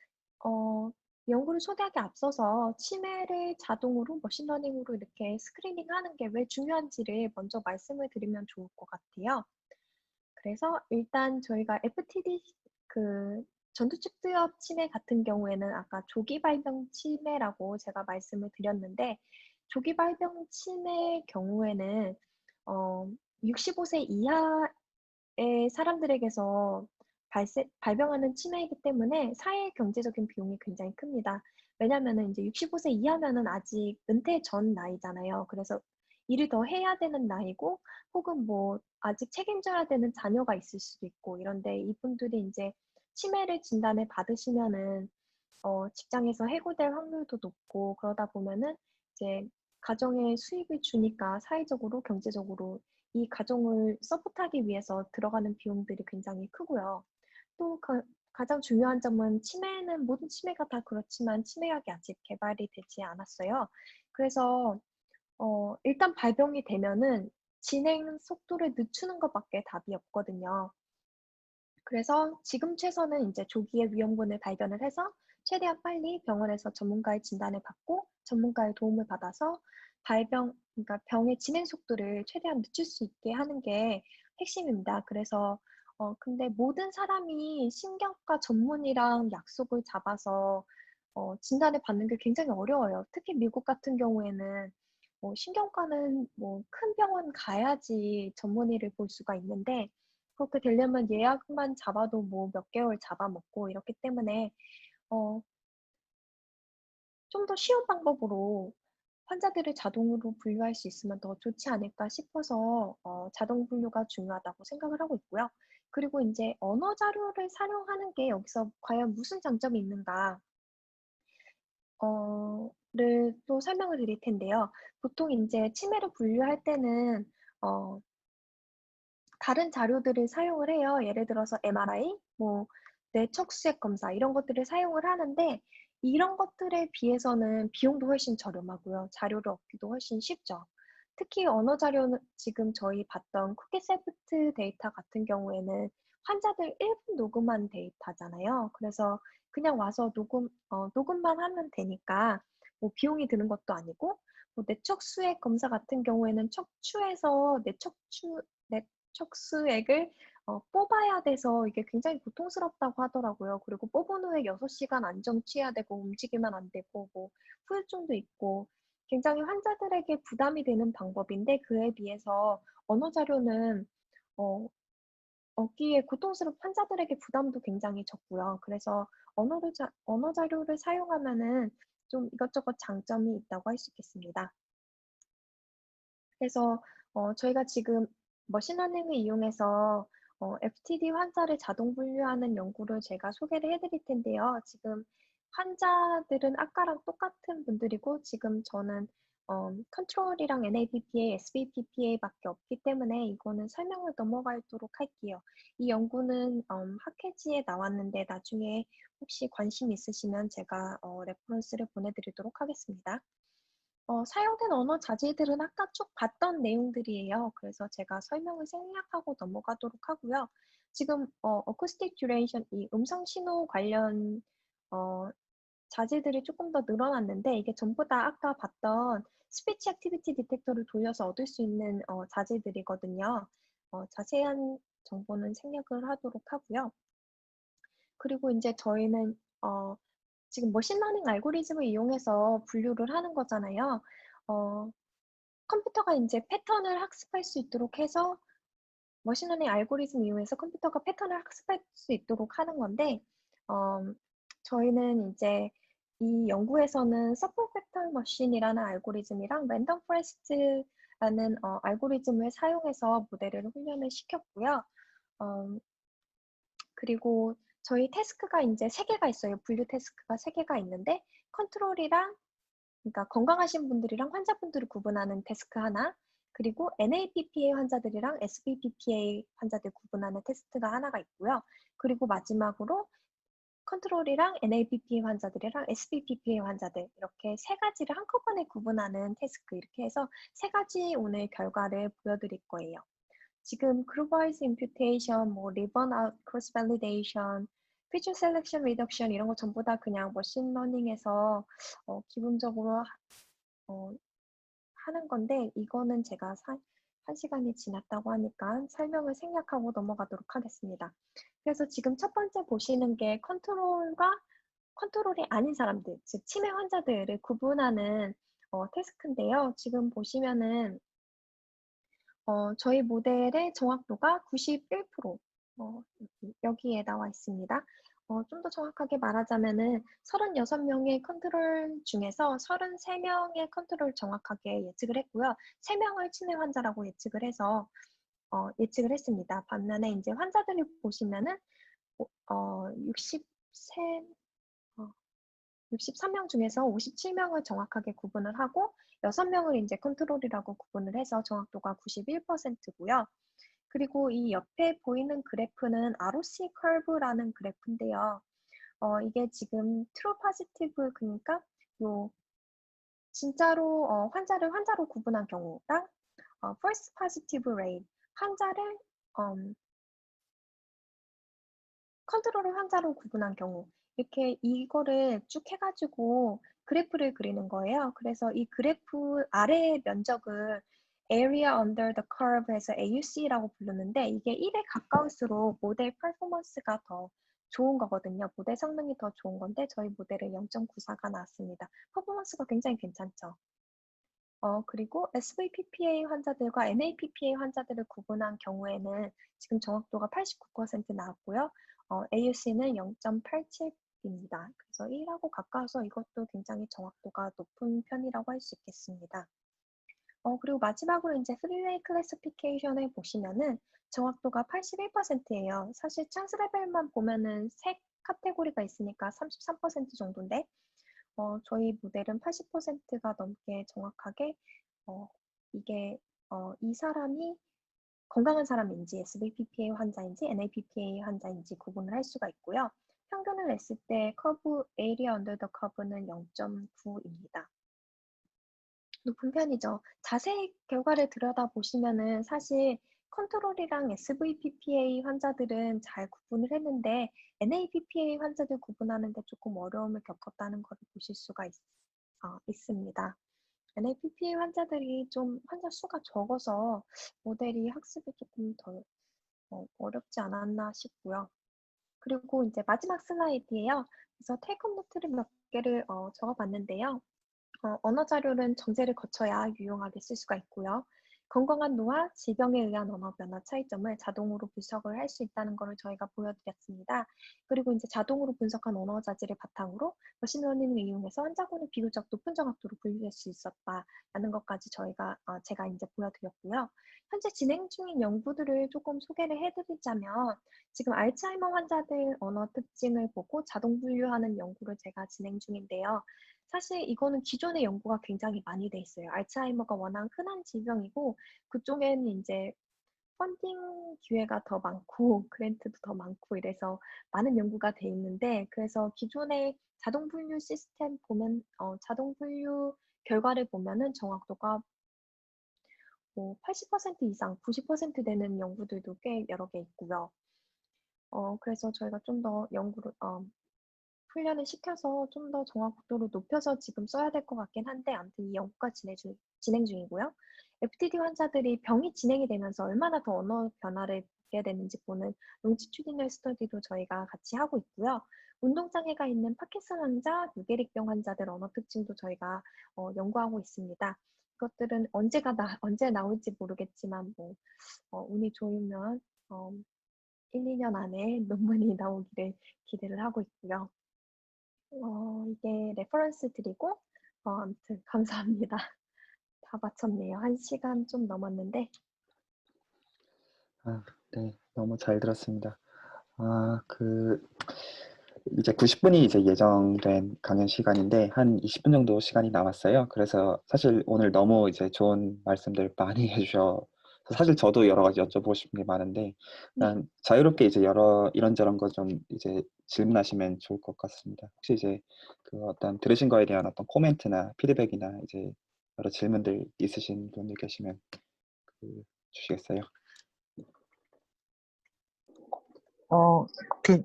어, 연구를 소개하기 앞서서 치매를 자동으로 머신러닝으로 이렇게 스크리닝하는 게 왜 중요한지를 먼저 말씀을 드리면 좋을 것 같아요. 그래서 일단 저희가 FTD 그 전두축두엽 치매 같은 경우에는 아까 조기 발병 치매라고 제가 말씀을 드렸는데 조기 발병 치매의 경우에는 어, 65세 이하의 사람들에게서 발병하는 치매이기 때문에 사회 경제적인 비용이 굉장히 큽니다. 왜냐면은 이제 65세 이하면은 아직 은퇴 전 나이잖아요. 그래서 일을 더 해야 되는 나이고 혹은 뭐 아직 책임져야 되는 자녀가 있을 수도 있고 이런데 이분들이 이제 치매를 진단을 받으시면은 직장에서 해고될 확률도 높고 그러다 보면은 이제 가정에 수입을 주니까 사회적으로 경제적으로 이 가정을 서포트하기 위해서 들어가는 비용들이 굉장히 크고요. 또 가장 중요한 점은 치매는 모든 치매가 다 그렇지만 치매약이 아직 개발이 되지 않았어요. 그래서 일단 발병이 되면은 진행 속도를 늦추는 것밖에 답이 없거든요. 그래서 지금 최선은 이제 조기에 위험군을 발견을 해서 최대한 빨리 병원에서 전문가의 진단을 받고 전문가의 도움을 받아서 그러니까 병의 진행 속도를 최대한 늦출 수 있게 하는 게 핵심입니다. 그래서 근데 모든 사람이 신경과 전문의랑 약속을 잡아서 진단을 받는 게 굉장히 어려워요. 특히 미국 같은 경우에는 신경과는 뭐 큰 병원 가야지 전문의를 볼 수가 있는데 그렇게 되려면 예약만 잡아도 뭐 몇 개월 잡아먹고 이렇기 때문에 어, 좀 더 쉬운 방법으로 환자들을 자동으로 분류할 수 있으면 더 좋지 않을까 싶어서 자동 분류가 중요하다고 생각을 하고 있고요. 그리고 이제 언어 자료를 사용하는 게 여기서 과연 무슨 장점이 있는가 를 또 설명을 드릴 텐데요. 보통 이제 치매를 분류할 때는 어, 다른 자료들을 사용을 해요. 예를 들어서 MRI, 뭐 뇌척수액 검사 이런 것들을 사용을 하는데 이런 것들에 비해서는 비용도 훨씬 저렴하고요. 자료를 얻기도 훨씬 쉽죠. 특히 언어 자료는 지금 저희 봤던 쿠키세프트 데이터 같은 경우에는 환자들 1분 녹음한 데이터잖아요. 그래서 그냥 와서 녹음만 하면 되니까 뭐 비용이 드는 것도 아니고 뭐 뇌척수액 검사 같은 경우에는 척추에서 척수액을 뽑아야 돼서 이게 굉장히 고통스럽다고 하더라고요. 그리고 뽑은 후에 6시간 안정 취해야 되고 움직이면 안 되고 뭐 후유증도 있고 굉장히 환자들에게 부담이 되는 방법인데 그에 비해서 언어 자료는 어, 얻기에 환자들에게 부담도 굉장히 적고요. 그래서 언어 자료를 사용하면은 좀 이것저것 장점이 있다고 할 수 있겠습니다. 그래서 저희가 지금 머신러닝을 이용해서 FTD 환자를 자동 분류하는 연구를 제가 소개를 해드릴 텐데요. 지금 환자들은 아까랑 똑같은 분들이고 지금 저는 컨트롤이랑 NABPA, SBPPA밖에 없기 때문에 이거는 설명을 넘어가도록 할게요. 이 연구는 학회지에 나왔는데 나중에 혹시 관심 있으시면 제가 레퍼런스를 보내드리도록 하겠습니다. 사용된 언어 자질들은 아까 쭉 봤던 내용들이에요. 그래서 제가 설명을 생략하고 넘어가도록 하고요. 지금 어쿠스틱 듀레이션, 이 음성 신호 관련 어, 자질들이 조금 더 늘어났는데 이게 전부 다 아까 봤던 스피치 액티비티 디텍터를 돌려서 얻을 수 있는 자질들이거든요. 자세한 정보는 생략을 하도록 하고요. 그리고 이제 저희는 지금 머신러닝 알고리즘을 이용해서 분류를 하는 거잖아요. 어, 컴퓨터가 이제 패턴을 학습할 수 있도록 해서 머신러닝 알고리즘 이용해서 컴퓨터가 패턴을 학습할 수 있도록 하는 건데 어, 저희는 이제 이 연구에서는 서포 팩터 머신이라는 알고리즘이랑 랜덤 포레스트라는 알고리즘을 사용해서 모델을 훈련을 시켰고요. 어, 그리고 저희 태스크가 이제 3개가 있어요. 분류 태스크가 3개가 있는데 컨트롤이랑 그러니까 건강하신 분들이랑 환자분들을 구분하는 태스크 하나, 그리고 NAPPA 환자들이랑 SBPPA 환자들 구분하는 테스트가 하나가 있고요. 그리고 마지막으로 컨트롤이랑 NAPPA 환자들이랑 SBPPA 환자들 이렇게 3가지를 한꺼번에 구분하는 태스크 이렇게 해서 3가지 오늘 결과를 보여드릴 거예요. 지금 group wise imputation, 뭐 ribbon out cross validation, feature selection reduction 이런 거 전부 다 그냥 머신 러닝에서 기본적으로 하는 건데 이거는 제가 1시간이 지났다고 하니까 설명을 생략하고 넘어가도록 하겠습니다. 그래서 지금 첫 번째 보시는 게 컨트롤이 아닌 사람들, 즉 치매 환자들을 구분하는 태스크인데요. 지금 보시면은 저희 모델의 정확도가 91%, 여기에 나와 있습니다. 좀 더 정확하게 말하자면은 36명의 컨트롤 중에서 33명의 컨트롤 정확하게 예측을 했고요. 3명을 치매 환자라고 예측을 해서 예측을 했습니다. 반면에 이제 환자들을 보시면은 63명 중에서 57명을 정확하게 구분을 하고 6명을 이제 컨트롤이라고 구분을 해서 정확도가 91%고요. 그리고 이 옆에 보이는 그래프는 ROC 커브라는 그래프인데요. 이게 지금 true positive 그러니까 요 진짜로 환자로 구분한 경우랑 false positive rate 환자를 컨트롤을 환자로 구분한 경우 이렇게 이거를 쭉 해가지고 그래프를 그리는 거예요. 그래서 이 그래프 아래의 면적을 area under the curve 해서 AUC라고 부르는데 이게 1에 가까울수록 모델 퍼포먼스가 더 좋은 거거든요. 모델 성능이 더 좋은 건데 저희 모델은 0.94가 나왔습니다. 퍼포먼스가 굉장히 괜찮죠. 그리고 SVPPA 환자들과 NAPPA 환자들을 구분한 경우에는 지금 정확도가 89% 나왔고요. AUC는 0.87입니다. 그래서 1하고 가까워서 이것도 굉장히 정확도가 높은 편이라고 할 수 있겠습니다. 그리고 마지막으로 이제 3-way 클래시피케이션을 보시면은 정확도가 81%예요. 사실 찬스 레벨만 보면은 3카테고리가 있으니까 33% 정도인데 저희 모델은 80%가 넘게 정확하게 이게 이 사람이 건강한 사람인지 SVPPA 환자인지 NAPPA 환자인지 구분을 할 수가 있고요. 평균을 냈을 때 커브 에리아 언더 더 커브는 0.9입니다. 높은 편이죠. 자세히 결과를 들여다보시면은 사실 컨트롤이랑 SVPPA 환자들은 잘 구분을 했는데 NAPPA 환자들 구분하는데 조금 어려움을 겪었다는 것을 보실 수가 있습니다. NAPPA 환자들이 좀 환자 수가 적어서 모델이 학습이 조금 더 어렵지 않았나 싶고요. 그리고 이제 마지막 슬라이드예요. 그래서 테이크홈 노트를 몇 개를 적어봤는데요. 언어 자료는 정제를 거쳐야 유용하게 쓸 수가 있고요. 건강한 노화, 질병에 의한 언어 변화 차이점을 자동으로 분석을 할 수 있다는 것을 저희가 보여드렸습니다. 그리고 이제 자동으로 분석한 언어 자질을 바탕으로 머신러닝을 이용해서 환자군을 비교적 높은 정확도로 분류할 수 있었다라는 것까지 제가 이제 보여드렸고요. 현재 진행 중인 연구들을 조금 소개를 해드리자면 지금 알츠하이머 환자들 언어 특징을 보고 자동 분류하는 연구를 제가 진행 중인데요. 사실 이거는 기존의 연구가 굉장히 많이 돼 있어요. 알츠하이머가 워낙 흔한 질병이고 그쪽에는 이제 펀딩 기회가 더 많고 그랜트도 더 많고 이래서 많은 연구가 돼 있는데 그래서 기존의 자동 분류 시스템 보면 자동 분류 결과를 보면은 정확도가 뭐 80% 이상, 90% 되는 연구들도 꽤 여러 개 있고요. 그래서 저희가 좀 더 연구를 훈련을 시켜서 좀 더 정확도를 높여서 지금 써야 될 것 같긴 한데 아무튼 이 연구가 진행 중이고요. FTD 환자들이 병이 진행이 되면서 얼마나 더 언어 변화를 보게 되는지 보는 롱지튜디널 스터디도 저희가 같이 하고 있고요. 운동장애가 있는 파킨슨 환자, 유게릭병 환자들 언어 특징도 저희가 연구하고 있습니다. 이것들은 언제 나올지 모르겠지만 뭐 운이 좋으면 1, 2년 안에 논문이 나오기를 기대를 하고 있고요. 이게 레퍼런스 드리고, 아무튼 감사합니다. 다 마쳤네요. 1시간 좀 넘었는데. 네, 너무 잘 들었습니다. 이제 90분이 이제 예정된 강연 시간인데 한 20분 정도 시간이 남았어요. 그래서 사실 오늘 너무 이제 좋은 말씀들 많이 해주셔서 사실 저도 여러 가지 여쭤보고 싶은 게 많은데 네. 그냥 자유롭게 이제 이런저런 거 좀 이제 질문하시면 좋을 것 같습니다. 혹시 이제 그 어떤 들으신 거에 대한 어떤 코멘트나 피드백이나 이제 여러 질문들 있으신 분들 계시면 주시겠어요?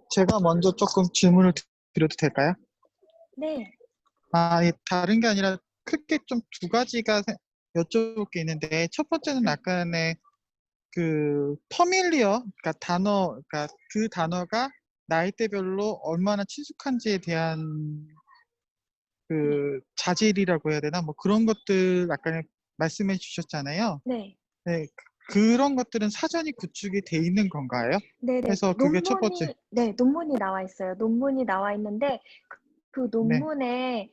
제가 먼저 조금 질문을 드려도 될까요? 네. 예, 다른 게 아니라 크게 좀 두 가지가 여쭤볼 게 있는데, 첫 번째는 네. 약간의 퍼밀리어, 그러니까 그러니까 그 단어가 나이대별로 얼마나 친숙한지에 대한 네. 자질이라고 해야 되나? 뭐 그런 것들 아까 말씀해 주셨잖아요. 네. 네, 그런 것들은 사전이 구축이 돼 있는 건가요? 네네. 그래서 그게 첫 번째. 논문이 나와 있어요. 논문이 나와 있는데 그 네. 논문에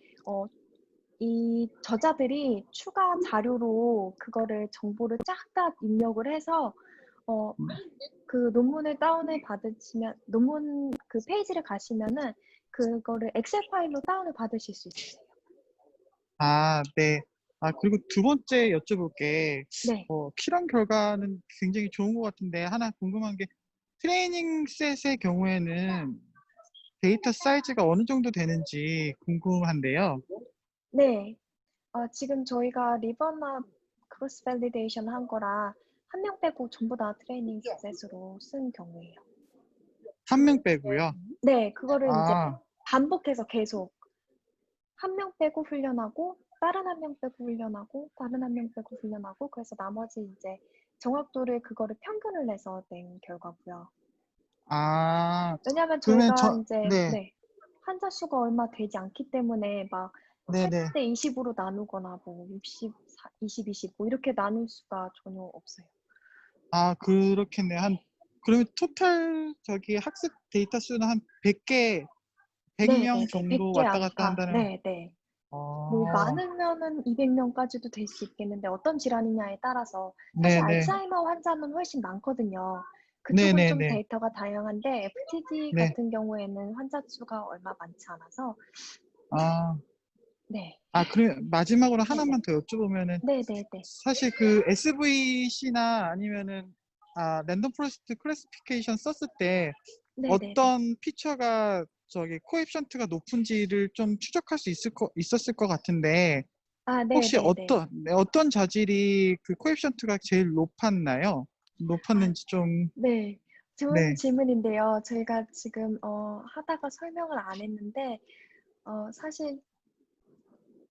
이 저자들이 추가 자료로 그거를 정보를 쫙 다 입력을 해서 그 논문을 다운을 받으시면 논문 그 페이지를 가시면은 그거를 엑셀 파일로 다운을 받으실 수 있어요. 네. 그리고 두 번째 여쭤볼 게, 네. 실험 결과는 굉장히 좋은 것 같은데, 하나 궁금한 게, 트레이닝 셋의 경우에는 데이터 사이즈가 어느 정도 되는지 궁금한데요. 네. 지금 저희가 리버나 크로스 밸리데이션 한 거라 한 명 빼고 전부 다 트레이닝 서셋으로 쓴 경우예요. 한 명 빼고요. 네, 그거를 이제 아, 반복해서 계속 한 명 빼고 훈련하고 다른 한 명 빼고 훈련하고 다른 한 명 빼고 훈련하고 그래서 나머지 이제 정확도를 그거를 평균을 내서 낸 결과고요. 아, 왜냐하면 그러면 저희가 이제 네, 환자 수가 얼마 되지 않기 때문에 막 네네. 8대 20으로 나누거나 뭐 60, 20, 20, 뭐 이렇게 나눌 수가 전혀 없어요. 그렇겠네요. 그러면 토탈 학습 데이터 수는 한 100개, 네, 100명 네, 네. 정도 100개 왔다 갔다 안팎. 한다는, 네, 네. 뭐 아, 많으면은 200명까지도 될 수 있겠는데 어떤 질환이냐에 따라서 사실 네네. 알츠하이머 환자는 훨씬 많거든요. 그쪽은 좀 네네네. 데이터가 다양한데 FTD 네. 같은 경우에는 환자 수가 얼마 많지 않아서 아, 네. 그래 마지막으로 네네. 하나만 더 여쭤보면은 네네네. 사실 SVC나 아니면은 랜덤 포레스트 클래시피케이션 썼을 때 네네네. 어떤 피처가 코에피션트가 높은지를 좀 추적할 수 있었을 것 같은데 혹시 네네네. 어떤 자질이 그 코에피션트가 제일 높았나요? 아, 높았는지 좀. 네. 좋은 네. 질문인데요. 저희가 지금 하다가 설명을 안 했는데 사실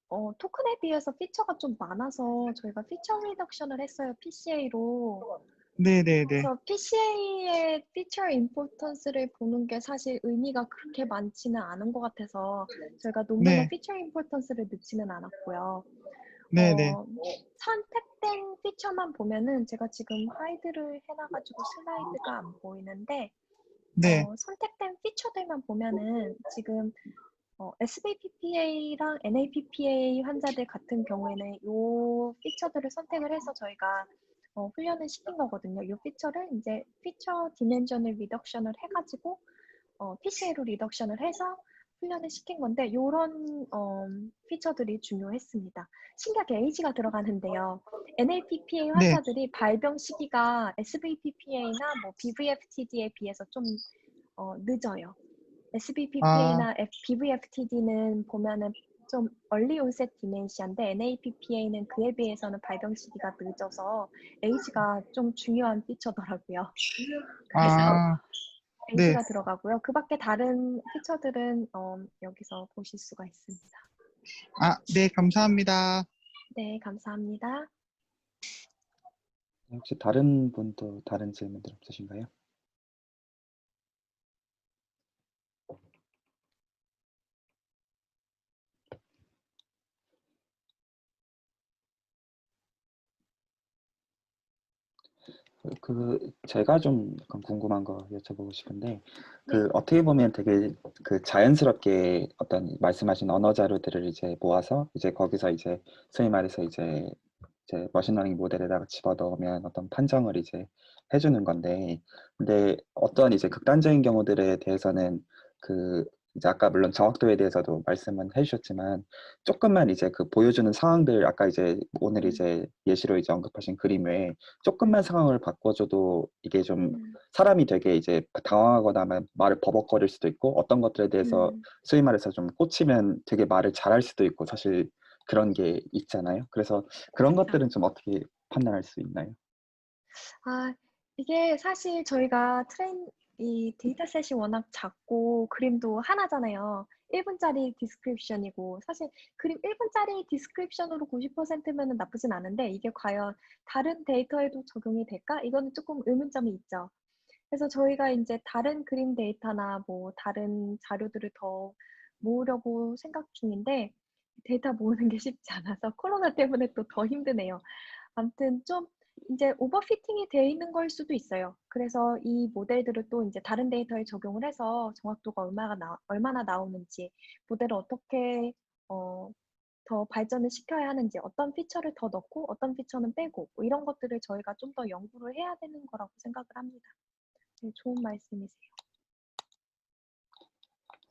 토큰에 비해서 피처가 좀 많아서 저희가 피처 리덕션을 했어요. PCA로. 네네네. 그래서 PCA의 피처 임포턴스를 보는 게 사실 의미가 그렇게 많지는 않은 것 같아서 저희가 논문에 네. 피처 임포턴스를 넣지는 않았고요. 네네. 선택된 피처만 보면은 제가 지금 하이드를 해놔가지고 슬라이드가 안 보이는데 네. 선택된 피처들만 보면은 지금 SBPPA랑 NAPPA 환자들 같은 경우에는 이 피처들을 선택을 해서 저희가 훈련을 시킨 거거든요. 이 피처를 이제 피처 디멘전을 리덕션을 해가지고 PCA로 리덕션을 해서 훈련을 시킨 건데 이런 피처들이 중요했습니다. 신기하게 A가 들어가는데요. NAPPA 네. 환자들이 발병 시기가 SBPPA나 뭐 BVFTD에 비해서 좀 늦어요. 아, SBPPA나 BVFTD는 보면은 좀 얼리 온셋 디멘시아인데 NAPPA는 그에 비해서는 발병 시기가 늦어서 에이지가 좀 중요한 피처더라고요. 그래서 아, 네. 에이지가 들어가고요. 그 밖에 다른 피처들은 여기서 보실 수가 있습니다. 네, 감사합니다. 네, 감사합니다. 혹시 다른 분도 다른 질문들 없으신가요? 제가 좀 약간 궁금한 거 여쭤보고 싶은데 네, 어떻게 보면 되게 자연스럽게 어떤 말씀하신 언어 자료들을 이제 모아서 이제 거기서 이제 소위 말해서 이제 이제 머신러닝 모델에다가 집어넣으면 어떤 판정을 이제 해주는 건데, 근데 어떤 이제 극단적인 경우들에 대해서는 그 이제 아까 물론 정확도에 대해서도 말씀은 해주셨지만 조금만 이제 그 보여주는 상황들, 아까 이제 오늘 음, 이제 예시로 이제 언급하신 그림 외에 조금만 상황을 바꿔줘도 이게 좀 음, 사람이 되게 이제 당황하거나 말을 버벅거릴 수도 있고, 어떤 것들에 대해서 음, 소위 말해서 좀 꽂히면 되게 말을 잘할 수도 있고, 사실 그런 게 있잖아요. 그래서 그런 맞아. 것들은 좀 어떻게 판단할 수 있나요? 아, 이게 사실 저희가 이 데이터셋이 워낙 작고 그림도 하나잖아요. 1분짜리 디스크립션이고 사실 그림 1분짜리 디스크립션으로 90%면은 나쁘진 않은데 이게 과연 다른 데이터에도 적용이 될까? 이거는 조금 의문점이 있죠. 그래서 저희가 이제 다른 그림 데이터나 뭐 다른 자료들을 더 모으려고 생각 중인데 데이터 모으는 게 쉽지 않아서 코로나 때문에 또 더 힘드네요. 아무튼 좀 이제 오버피팅이 돼 있는 걸 수도 있어요. 그래서 이 모델들을 또 이제 다른 데이터에 적용을 해서 정확도가 얼마나 나오는지, 모델을 어떻게 어, 더 발전을 시켜야 하는지, 어떤 피처를 더 넣고 어떤 피처는 빼고 뭐 이런 것들을 저희가 좀 더 연구를 해야 되는 거라고 생각을 합니다. 네, 좋은 말씀이세요.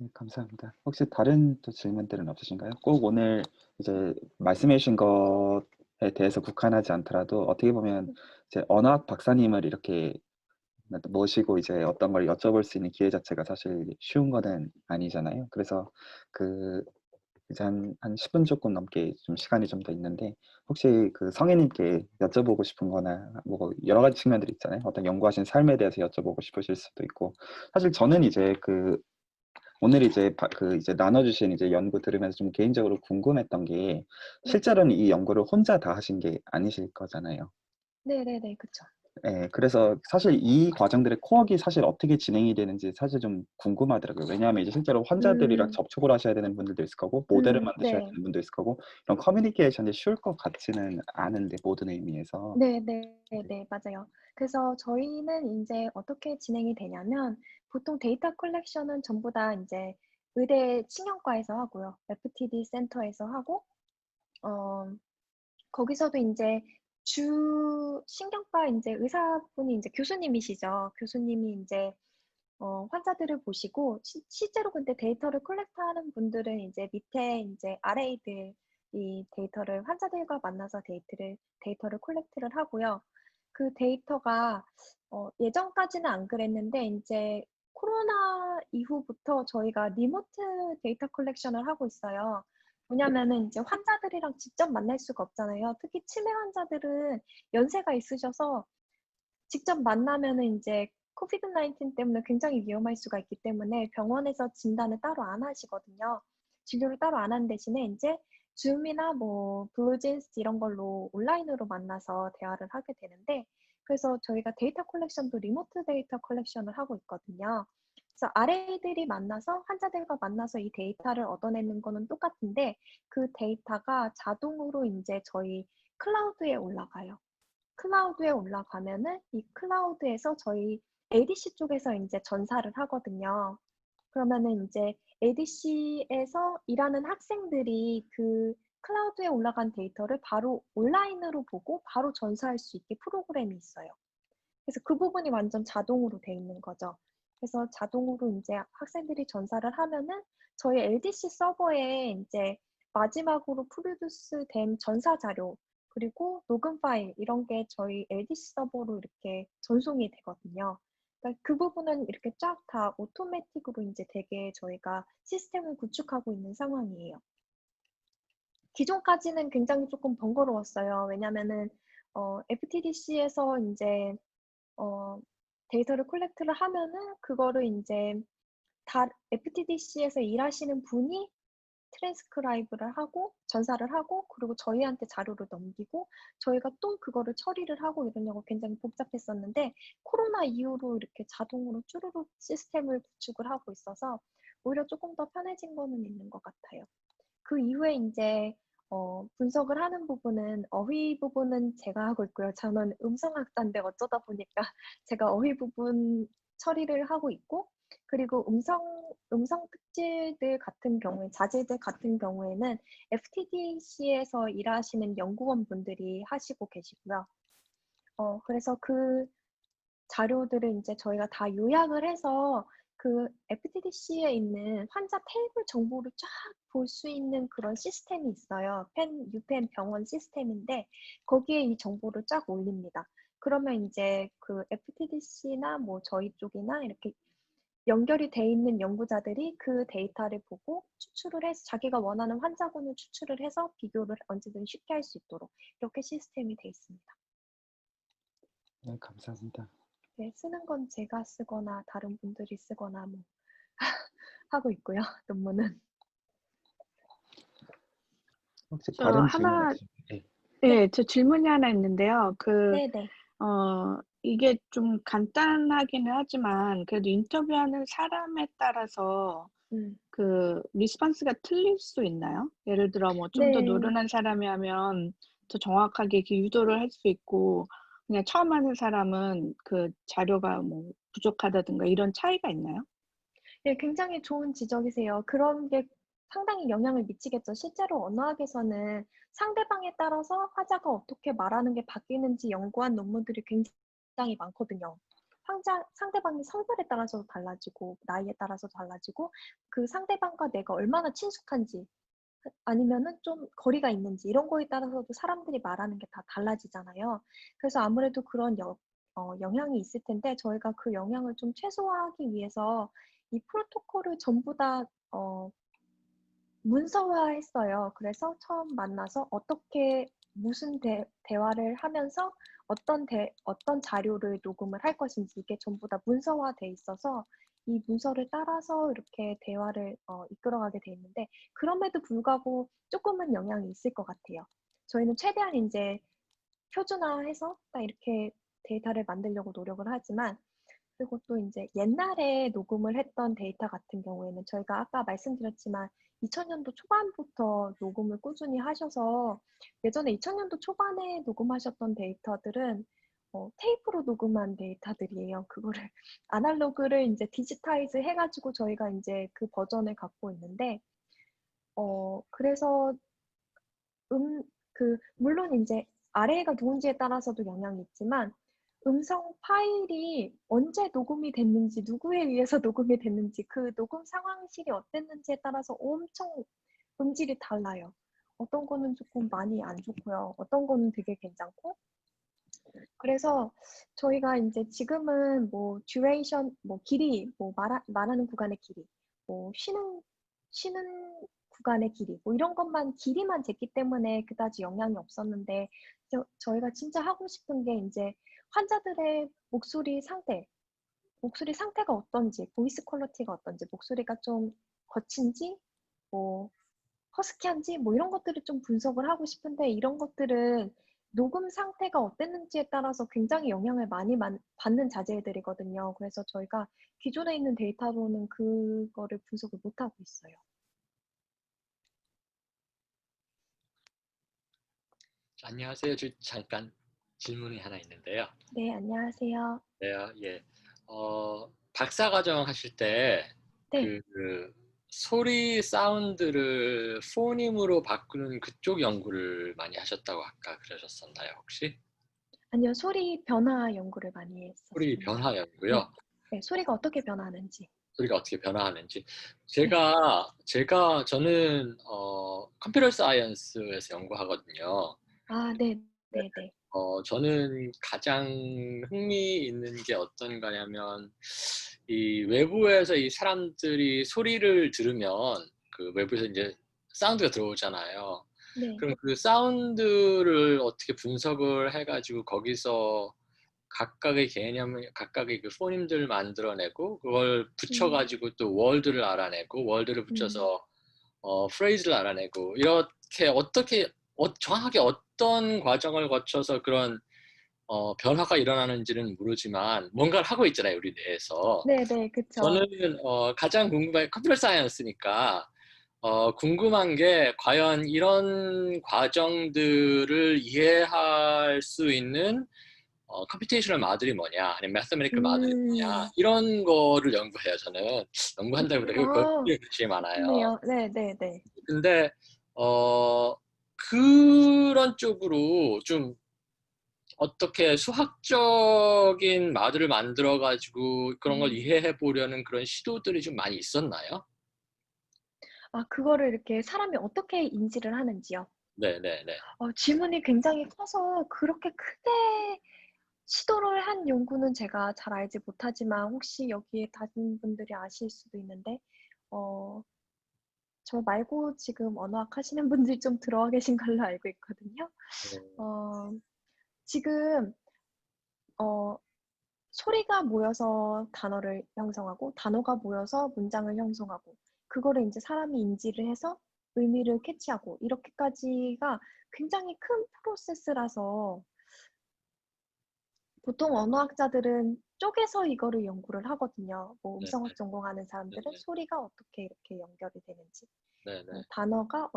네, 감사합니다. 혹시 다른 또 질문들은 없으신가요? 꼭 오늘 이제 말씀해 주신 것에 대해서 국한하지 않더라도 어떻게 보면 이제 언어학 박사님을 이렇게 모시고 이제 어떤 걸 여쭤볼 수 있는 기회 자체가 사실 쉬운 거는 아니잖아요. 그래서 그 이제 한 10분 조금 넘게 좀 시간이 좀 더 있는데, 혹시 그 성혜님께 여쭤보고 싶은 거나 뭐 여러 가지 측면들이 있잖아요. 어떤 연구하신 삶에 대해서 여쭤보고 싶으실 수도 있고, 사실 저는 이제 그 오늘 이제 그 이제 나눠주신 이제 연구 들으면서 좀 개인적으로 궁금했던 게, 네, 실제로는 이 연구를 혼자 다 하신 게 아니실 거잖아요. 네네네, 그쵸. 예, 그래서 사실 이 과정들의 코어기 사실 어떻게 진행이 되는지 사실 좀 궁금하더라고요. 왜냐하면 이제 실제로 환자들이랑 음, 접촉을 하셔야 되는 분들도 있을 거고, 모델을 만드셔야 네. 되는 분도 있을 거고, 이런 커뮤니케이션이 쉬울 것 같지는 않은데, 모든 의미에서. 네, 네, 네, 맞아요. 그래서 저희는 이제 어떻게 진행이 되냐면 보통 데이터 컬렉션은 전부 다 이제 의대 신경과에서 하고요. FTD 센터에서 하고 어, 거기서도 이제 주 신경과 이제 의사분이 이제 교수님이시죠. 교수님이 이제 환자들을 보시고 실제로 근데 데이터를 컬렉트하는 분들은 이제 밑에 이제 RA들이 데이터를 환자들과 만나서 데이터를 컬렉트를 하고요. 그 데이터가 예전까지는 안 그랬는데 이제 코로나 이후부터 저희가 리모트 데이터 컬렉션을 하고 있어요. 뭐냐면은 이제 환자들이랑 직접 만날 수가 없잖아요. 특히 치매 환자들은 연세가 있으셔서 직접 만나면은 이제 코비드 19 때문에 굉장히 위험할 수가 있기 때문에 병원에서 진단을 따로 안 하시거든요. 진료를 따로 안 하는 대신에 이제 줌이나 뭐 블루진스 이런 걸로 온라인으로 만나서 대화를 하게 되는데 그래서 저희가 데이터 컬렉션도 리모트 데이터 컬렉션을 하고 있거든요. 그래서 RA들이 만나서 환자들과 만나서 이 데이터를 얻어내는 거는 똑같은데 그 데이터가 자동으로 이제 저희 클라우드에 올라가요. 클라우드에 올라가면은 이 클라우드에서 저희 ADC 쪽에서 이제 전사를 하거든요. 그러면은 이제 ADC에서 일하는 학생들이 그 클라우드에 올라간 데이터를 바로 온라인으로 보고 바로 전사할 수 있게 프로그램이 있어요. 그래서 그 부분이 완전 자동으로 돼 있는 거죠. 그래서 자동으로 이제 학생들이 전사를 하면은 저희 LDC 서버에 이제 마지막으로 프로듀스 된 전사 자료 그리고 녹음 파일 이런 게 저희 LDC 서버로 이렇게 전송이 되거든요. 그러니까 그 부분은 이렇게 쫙 다 오토매틱으로 이제 되게 저희가 시스템을 구축하고 있는 상황이에요. 기존까지는 굉장히 조금 번거로웠어요. 왜냐면은 FTDC에서 이제 어, 데이터를 콜렉트를 하면은 그거를 이제 다 FTDC에서 일하시는 분이 트랜스크라이브를 하고 전사를 하고 그리고 저희한테 자료를 넘기고 저희가 또 그거를 처리를 하고 이러냐고 굉장히 복잡했었는데 코로나 이후로 이렇게 자동으로 쭈루룩 시스템을 구축을 하고 있어서 오히려 조금 더 편해진 거는 있는 것 같아요. 그 이후에 이제 분석을 하는 부분은 어휘 부분은 제가 하고 있고요. 저는 음성학자인데 어쩌다 보니까 제가 어휘 부분 처리를 하고 있고 그리고 음성 특질들 같은 경우에 자질들 같은 경우에는 FTDC에서 일하시는 연구원분들이 하시고 계시고요. 그래서 그 자료들을 이제 저희가 다 요약을 해서 그 FTDC에 있는 환자 테이블 정보를 쫙 볼 수 있는 그런 시스템이 있어요. 유펜 병원 시스템인데 거기에 이 정보를 쫙 올립니다. 그러면 이제 그 FTDC나 뭐 저희 쪽이나 이렇게 연결이 돼 있는 연구자들이 그 데이터를 보고 추출을 해서 자기가 원하는 환자군을 추출을 해서 비교를 언제든 쉽게 할 수 있도록 이렇게 시스템이 돼 있습니다. 네, 감사합니다. 네, 쓰는 건 제가 쓰거나 다른 분들이 쓰거나 뭐 하고 있고요. 논문은. 혹시 저 다른 질문 하나, 있으세요? 네. 네, 저 질문이 하나 있는데요. 네네. 이게 좀 간단하기는 하지만 그래도 인터뷰하는 사람에 따라서 음. 그 리스폰스가 틀릴 수 있나요? 예를 들어 뭐 좀 더 네. 노련한 사람이 하면 더 정확하게 이렇게 유도를 할 수 있고 그냥 처음 하는 사람은 그 자료가 뭐 부족하다든가 이런 차이가 있나요? 네, 굉장히 좋은 지적이세요. 그런 게 상당히 영향을 미치겠죠. 실제로 언어학에서는 상대방에 따라서 화자가 어떻게 말하는 게 바뀌는지 연구한 논문들이 굉장히 많거든요. 상대방의 성별에 따라서도 달라지고, 나이에 따라서 달라지고, 그 상대방과 내가 얼마나 친숙한지, 아니면은 좀 거리가 있는지, 이런 거에 따라서도 사람들이 말하는 게 다 달라지잖아요. 그래서 아무래도 그런 영향이 있을 텐데, 저희가 그 영향을 좀 최소화하기 위해서 이 프로토콜을 전부 다 문서화했어요. 그래서 처음 만나서 어떻게 무슨 대화를 하면서 어떤 자료를 녹음을 할 것인지 이게 전부 다 문서화돼 있어서 이 문서를 따라서 이렇게 대화를 이끌어가게 돼 있는데 그럼에도 불구하고 조금은 영향이 있을 것 같아요. 저희는 최대한 이제 표준화해서 딱 이렇게 데이터를 만들려고 노력을 하지만 그리고 또 이제 옛날에 녹음을 했던 데이터 같은 경우에는 저희가 아까 말씀드렸지만 2000년도 초반부터 녹음을 꾸준히 하셔서 예전에 2000년도 초반에 녹음하셨던 데이터들은 테이프로 녹음한 데이터들이에요. 그거를 아날로그를 이제 디지타이즈 해가지고 저희가 이제 그 버전을 갖고 있는데 그래서 물론 이제 아래가 누군지에 따라서도 영향이 있지만 음성 파일이 언제 녹음이 됐는지, 누구에 의해서 녹음이 됐는지, 그 녹음 상황실이 어땠는지에 따라서 엄청 음질이 달라요. 어떤 거는 조금 많이 안 좋고요. 어떤 거는 되게 괜찮고. 그래서 저희가 이제 지금은 뭐 듀레이션, 뭐 길이, 뭐 말하는 구간의 길이, 뭐 쉬는 구간의 길이, 뭐 이런 것만 길이만 쟀기 때문에 그다지 영향이 없었는데 저희가 진짜 하고 싶은 게 이제 환자들의 목소리 상태가 어떤지, 보이스 퀄리티가 어떤지, 목소리가 좀 거친지, 뭐 허스키한지 뭐 이런 것들을 좀 분석을 하고 싶은데 이런 것들은 녹음 상태가 어땠는지에 따라서 굉장히 영향을 많이 받는 자재들이거든요. 그래서 저희가 기존에 있는 데이터로는 그거를 분석을 못하고 있어요. 안녕하세요. 잠깐 질문이 하나 있는데요. 네, 안녕하세요. 네, 예. 박사과정 하실 때 네, 그 소리 사운드를 포님으로 바꾸는 그쪽 연구를 많이 하셨다고 아까 그러셨었나요, 혹시? 아니요, 소리 변화 연구를 많이 소리 했었습니다. 변화 네, 연구요? 네, 소리가 어떻게 변하는지. 소리가 어떻게 변화하는지. 네, 저는 컴퓨터 사이언스에서 연구하거든요. 네, 네, 네. 저는 가장 흥미 있는 게 어떤 거냐면, 이 외부에서 이 사람들이 소리를 들으면, 그 외부에서 이제 사운드가 들어오잖아요. 네, 그럼 그 사운드를 어떻게 분석을 해가지고 거기서 각각의 그 포님들을 만들어내고, 그걸 음, 붙여가지고 또 월드를 알아내고, 월드를 음, 붙여서 프레이즈를 알아내고 이렇게 정확하게 어떤 과정을 거쳐서 그런 변화가 일어나는지는 모르지만 뭔가를 하고 있잖아요, 우리 뇌에서. 네, 네, 그쵸. 저는 가장 궁금한 컴퓨터 사이언스니까 궁금한 게 과연 이런 과정들을 이해할 수 있는 컴퓨테이셔널 마들이 뭐냐, 아니면 매스메티컬 마들이 뭐냐, 음. 이런 거를 연구해요. 저는 연구한다기보다 아, 거기에 관심이 많아요. 좋네요. 네네네. 근데 그런 쪽으로 좀 어떻게 수학적인 마들을 만들어 가지고 그런 걸 이해해 보려는 그런 시도들이 좀 많이 있었나요? 아, 그거를 이렇게 사람이 어떻게 인지를 하는지요? 네네네. 질문이 굉장히 커서 그렇게 크게 시도를 한 연구는 제가 잘 알지 못하지만 혹시 여기에 다른 분들이 아실 수도 있는데, 어, 저 말고 지금 언어학 하시는 분들이 좀 들어와 계신 걸로 알고 있거든요. 어, 지금, 어, 소리가 모여서 단어를 형성하고, 단어가 모여서 문장을 형성하고, 그거를 이제 사람이 인지를 해서 의미를 캐치하고, 이렇게까지가 굉장히 큰 프로세스라서, 보통 언어학자들은 쪼개서 이거를 연구를 하거든요. 뭐 네네. 음성학 전공하는 사람들은 네네. 소리가 어떻게 이렇게 연결이 되는지, 네네. 단어가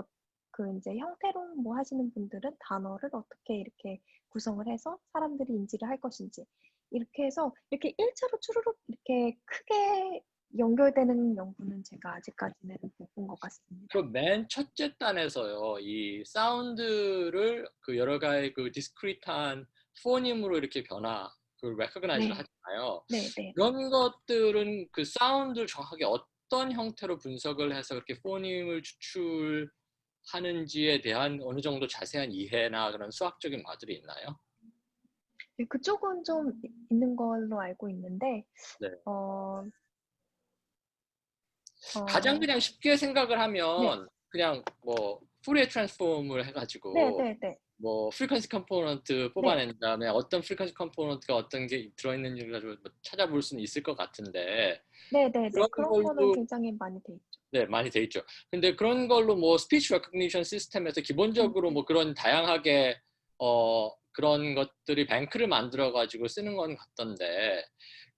그 이제 형태론 뭐 하시는 분들은 단어를 어떻게 이렇게 구성을 해서 사람들이 인지를 할 것인지, 이렇게 해서 이렇게 일차로 주르륵 이렇게 크게 연결되는 연구는 제가 아직까지는 못 본 것 같습니다. 그럼 맨 첫째 단에서요, 이 사운드를 그 여러 가지 그 디스크리트한 포님으로 이렇게 그 레코그나이즈를 네, 하잖아요. 네, 네. 그런 것들은 그 사운드를 정확하게 어떤 형태로 분석을 해서 그렇게 포님을 추출하는지에 대한 어느 정도 자세한 이해나 그런 수학적인 바들이 있나요? 네, 그쪽은 좀 있는 걸로 알고 있는데, 네. 어, 가장 어, 그냥 쉽게 생각을 네, 하면 그냥 뭐 푸리에 트랜스폼을 네, 해가지고 네, 네, 뭐 프리퀀시 컴포넌트 네, 뽑아낸 다음에 어떤 프리퀀시 컴포넌트가 어떤 게 들어있는지를 가지고 뭐 찾아볼 수는 있을 것 같은데 네, 네, 네. 그런 그런 거는 걸로 굉장히 많이 돼 있죠. 네, 많이 돼 있죠. 근데 그런 걸로 뭐 스피치 레코그니션 시스템에서 기본적으로 뭐 그런 다양하게 그런 것들이 뱅크를 만들어 가지고 쓰는 건 같던데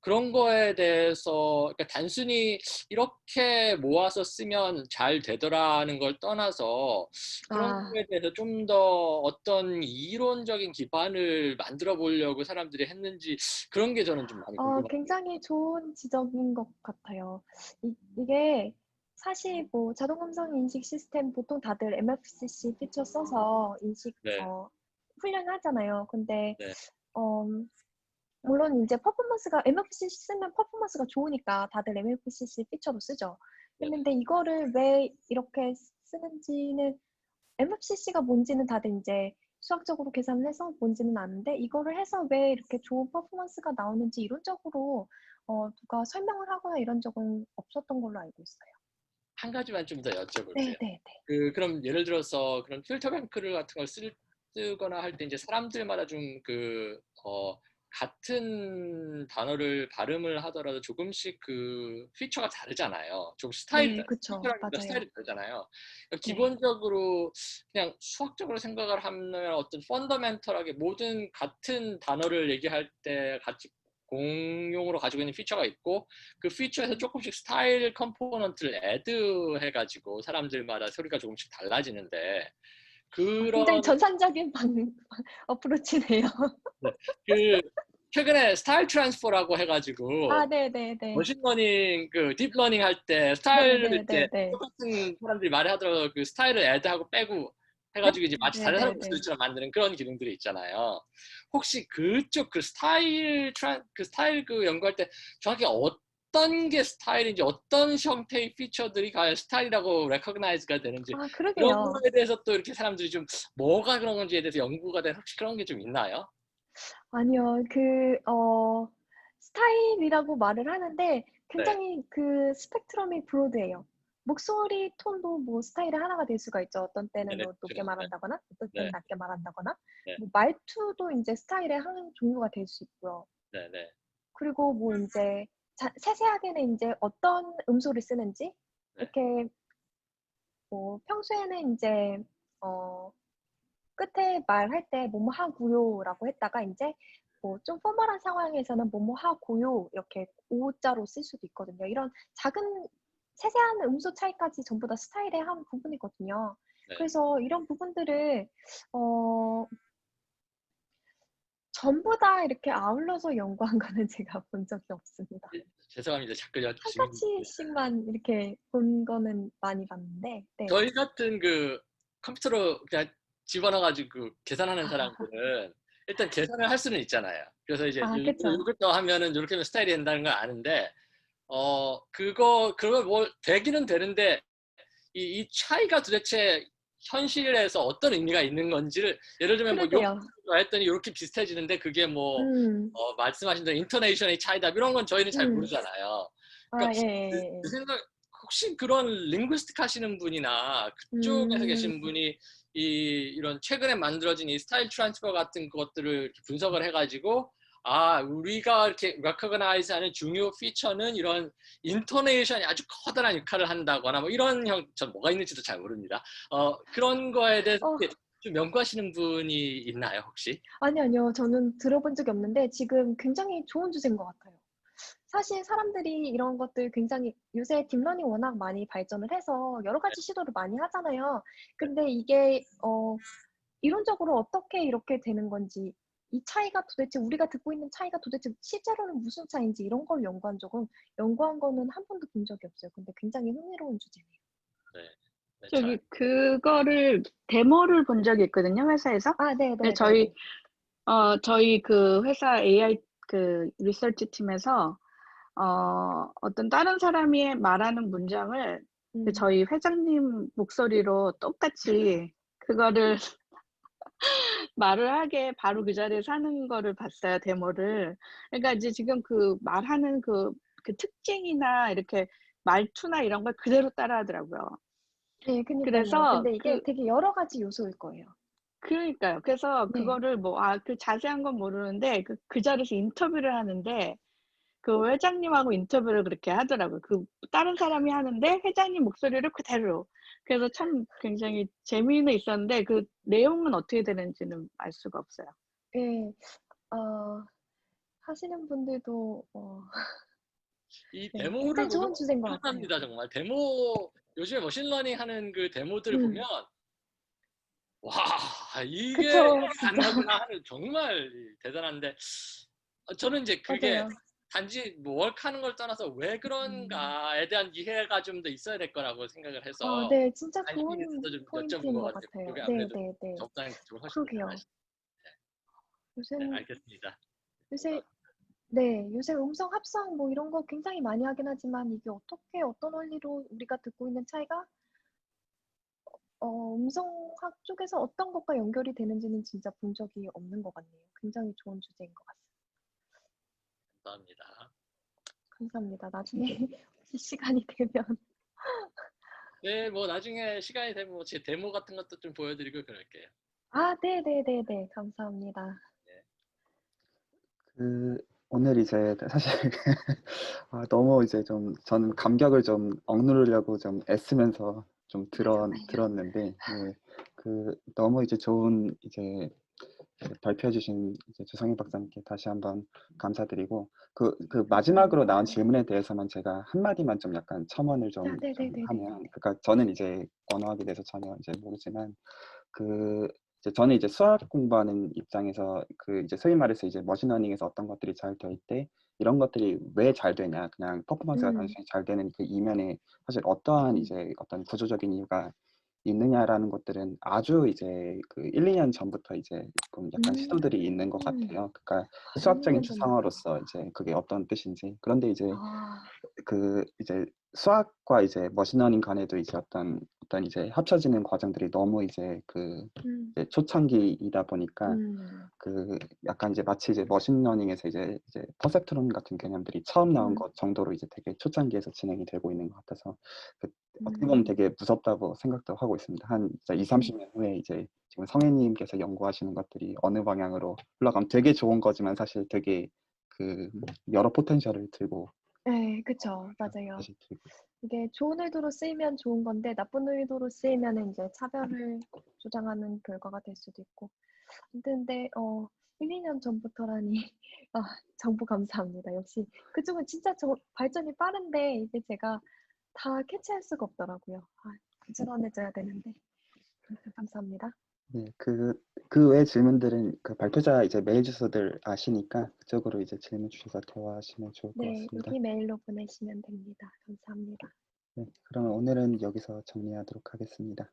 그런 거에 대해서 그러니까 단순히 이렇게 모아서 쓰면 잘 되더라는 걸 떠나서 그런 아, 거에 대해서 좀 더 어떤 이론적인 기반을 만들어 보려고 사람들이 했는지 그런 게 저는 좀 많이 궁금합니다. 굉장히 좋은 지적인 것 같아요. 이게 사실 뭐 자동음성 인식 시스템 보통 다들 MFCC 피처 써서 인식, 네, 훈련하잖아요. 근데, 네, 어, 물론 이제 퍼포먼스가, MFCC 쓰면 퍼포먼스가 좋으니까 다들 MFCC 피처로 쓰죠. 네, 근데 이거를 왜 이렇게 쓰는지는 MFCC가 뭔지는 다들 이제 수학적으로 계산을 해서 뭔지는 아는데 이거를 해서 왜 이렇게 좋은 퍼포먼스가 나오는지 이론적으로 누가 설명을 하거나 이런 적은 없었던 걸로 알고 있어요. 한 가지만 좀 더 네, 여쭤볼게요. 네, 네. 그럼 예를 들어서 그런 필터 뱅크를 같은 걸 쓰거나 할 때 이제 사람들마다 좀 같은 단어를 발음을 하더라도 조금씩 그 피처가 다르잖아요. 좀 네, 그쵸. 피처라기보다 맞아요. 스타일이 다르잖아요. 그러니까 네. 기본적으로 그냥 수학적으로 생각을 하면 어떤 펀더멘털하게 모든 같은 단어를 얘기할 때 같이 공용으로 가지고 있는 피처가 있고 그 피처에서 조금씩 스타일 컴포넌트를 애드 해가지고 사람들마다 소리가 조금씩 달라지는데 굉장히 그런 전산적인 어프로치네요. 네, 그 최근에 스타일 트랜스퍼라고 해가지고 아, 네, 네, 네. 머신러닝 그 딥러닝 할 때 네, 스타일을 네, 네, 이제 네. 똑같은 사람들이 말하더라도 그 스타일을 애드하고 빼고 네, 해가지고 이제 마치 네, 다른 사람 네, 네. 목소리처럼 만드는 그런 기능들이 있잖아요. 혹시 그쪽 그 스타일 그 연구할 때 정확히 어떤 게 스타일인지 어떤 형태의 피처들이 과연 스타일이라고 레코그나이즈가 되는지 아, 그런 그러게요. 거에 대해서 또 이렇게 사람들이 좀 뭐가 그런 건지에 대해서 연구가 된 혹시 그런 게 좀 있나요? 아니요. 스타일이라고 말을 하는데 네, 굉장히 그 스펙트럼이 브로드해요. 목소리 톤도 뭐 스타일의 하나가 될 수가 있죠. 어떤 때는 네네, 뭐 높게 그렇죠. 네, 말한다거나, 어떤 때는 네, 낮게 말한다거나, 네, 뭐 말투도 이제 스타일의 한 종류가 될 수 있고요. 네, 네, 그리고 뭐 이제 세세하게는 이제 어떤 음소를 쓰는지, 네, 이렇게 뭐 평소에는 이제 어, 끝에 말할 때 뭐뭐 하고요라고 했다가 이제 뭐 좀 포멀한 상황에서는 뭐뭐 하고요 이렇게 오자로 쓸 수도 있거든요. 이런 작은 세세한 음소 차이까지 전부 다 스타일의 한 부분이거든요. 네. 그래서 이런 부분들을 어, 전부 다 이렇게 아울러서 연구한 거는 제가 본 적이 없습니다. 죄송합니다. 자꾸 한 가지씩만 이렇게 본 거는 많이 봤는데, 네. 저희 같은 그 컴퓨터로 그냥 집어넣어가지고 계산하는 사람들은 일단 계산을 할 수는 있잖아요. 그래서 이제 그쵸. 이것도 하면은 이렇게 하면 스타일이 된다는 걸 아는데, 그거 뭐 되기는 되는데, 이 차이가 도대체 현실에서 어떤 의미가 있는 건지를, 예를 들면 뭐 그러게요. 욕 했더니 이렇게 비슷해지는데 그게 뭐 말씀하신 대로 인터네이션의 차이다 이런 건 저희는 잘 모르잖아요. 그러니까 예. 그 생각, 혹시 그런 링구스틱 하시는 분이나 그쪽에서 계신 분이 이런 최근에 만들어진 이 스타일 트랜스퍼 같은 것들을 이렇게 분석을 해가지고, 우리가 이렇게 recognize하는 중요 피처는 이런 인토네이션이 아주 커다란 역할을 한다거나 뭐 이런 전 뭐가 있는지도 잘 모릅니다. 그런 거에 대해서 좀 연구하시는 분이 있나요, 혹시? 아니요. 저는 들어본 적이 없는데 지금 굉장히 좋은 주제인 것 같아요. 사실 사람들이 이런 것들 굉장히 요새 딥러닝 워낙 많이 발전을 해서 여러 가지 시도를 많이 하잖아요. 근데 이게 이론적으로 어떻게 이렇게 되는 건지, 이 차이가 도대체 우리가 듣고 있는 차이가 도대체 실제로는 무슨 차이인지 이런 걸 연구한 거는 한 번도 본 적이 없어요. 근데 굉장히 흥미로운 주제네요. 네, 저기 그거를 데모를 본 적이 있거든요, 회사에서. 네. 근데 저희 그 회사 AI 그 리서치 팀에서 어떤 다른 사람이 말하는 문장을 그 저희 회장님 목소리로 똑같이 그거를 말을 하게 바로 그 자리에 사는 거를 봤어요, 데모를. 그러니까 이제 지금 그 말하는 그 특징이나 이렇게 말투나 이런 걸 그대로 따라하더라고요. 네, 그니까요. 그래서 근데 이게 되게 여러 가지 요소일 거예요. 그러니까요. 그래서 네. 그거를 뭐 그 자세한 건 모르는데 그 자리에서 인터뷰를 하는데 그 회장님하고 인터뷰를 그렇게 하더라고요. 그 다른 사람이 하는데 회장님 목소리를 그대로. 그래서 참 굉장히 재미는 있었는데 그 내용은 어떻게 되는지는 알 수가 없어요. 네. 하시는 분들도 이 네, 데모를 굉장히 좋은 보면 주제인 것 같아요. 엄청납니다, 정말. 요즘에 머신러닝 하는 그 데모들을 보면, 와, 이게 그쵸, 진짜. 가능하구나 하는, 정말 대단한데, 저는 이제 그게 맞아요. 단지 뭐 워크하는 걸 떠나서 왜 그런가에 대한 이해가 좀 더 있어야 될 거라고 생각을 해서 네, 진짜 관심이 좋은 있어서 좀 여쭤본 포인트인 것 것 같아요. 같아요. 그게 네. 아무래도 적당히 그쪽은 훨씬 더 잘 그러게요. 아시죠. 네, 요새는, 알겠습니다. 요새 음성 합성 뭐 이런 거 굉장히 많이 하긴 하지만 이게 어떻게 어떤 원리로 우리가 듣고 있는 차이가 음성학 쪽에서 어떤 것과 연결이 되는지는 진짜 본 적이 없는 것 같네요. 굉장히 좋은 주제인 것 같습니다. 감사합니다. 감사합니다. 나중에 혹시 시간이 되면. 네, 뭐 나중에 시간이 되면 뭐 제 데모 같은 것도 좀 보여드리고 그럴게요. 네. 감사합니다. 오늘 이제 사실 너무 이제 좀 저는 감격을 좀 억누르려고 좀 애쓰면서 좀 들었는데, 너무 이제 좋은 이제 발표해 주신 이제 주성희 박사님께 다시 한번 감사드리고, 마지막으로 나온 질문에 대해서만 제가 한마디만 좀 약간 첨언을 좀 하면, 그러니까 저는 이제 언어학에 대해서 전혀 이제 모르지만, 이제 저는 이제 수학 공부하는 입장에서 이제 소위 말해서 이제 머신러닝에서 어떤 것들이 잘 될 때 이런 것들이 왜 잘 되냐, 그냥 퍼포먼스가 단순히 잘 되는 그 이면에 사실 어떠한 이제 어떤 구조적인 이유가 있느냐라는 것들은 아주 이제 1-2년 전부터 이제 좀 약간 시도들이 있는 것 같아요. 그러니까 수학적인 2-3년 전부터. 추상어로서 이제 그게 어떤 뜻인지. 그런데 이제 이제 수학과 이제 머신러닝 간에도 이제 어떤 이제 합쳐지는 과정들이 너무 이제 이제 초창기이다 보니까 약간 이제 마치 이제 머신러닝에서 이제 퍼셉트론 같은 개념들이 처음 나온 것 정도로 이제 되게 초창기에서 진행이 되고 있는 것 같아서 어떻게 보면 되게 무섭다고 생각도 하고 있습니다. 한 20-30년 후에 이제 지금 성혜님께서 연구하시는 것들이 어느 방향으로 흘러가면 되게 좋은 거지만 사실 되게 여러 포텐셜을 들고 네, 그쵸. 맞아요. 사실 들고 이게 좋은 의도로 쓰이면 좋은 건데 나쁜 의도로 쓰이면 이제 차별을 조장하는 결과가 될 수도 있고. 근데 1-2년 전부터라니 정보 감사합니다. 역시 그쪽은 진짜 발전이 빠른데 이게 제가 다 캐치할 수가 없더라고요. 부지런해져야 되는데. 감사합니다. 네, 그 외 질문들은 그 발표자 이제 메일 주소들 아시니까 그쪽으로 이제 질문 주셔서 대화하시면 좋을 것 네, 같습니다. 여기 메일로 보내시면 됩니다. 감사합니다. 네, 그러면 오늘은 여기서 정리하도록 하겠습니다.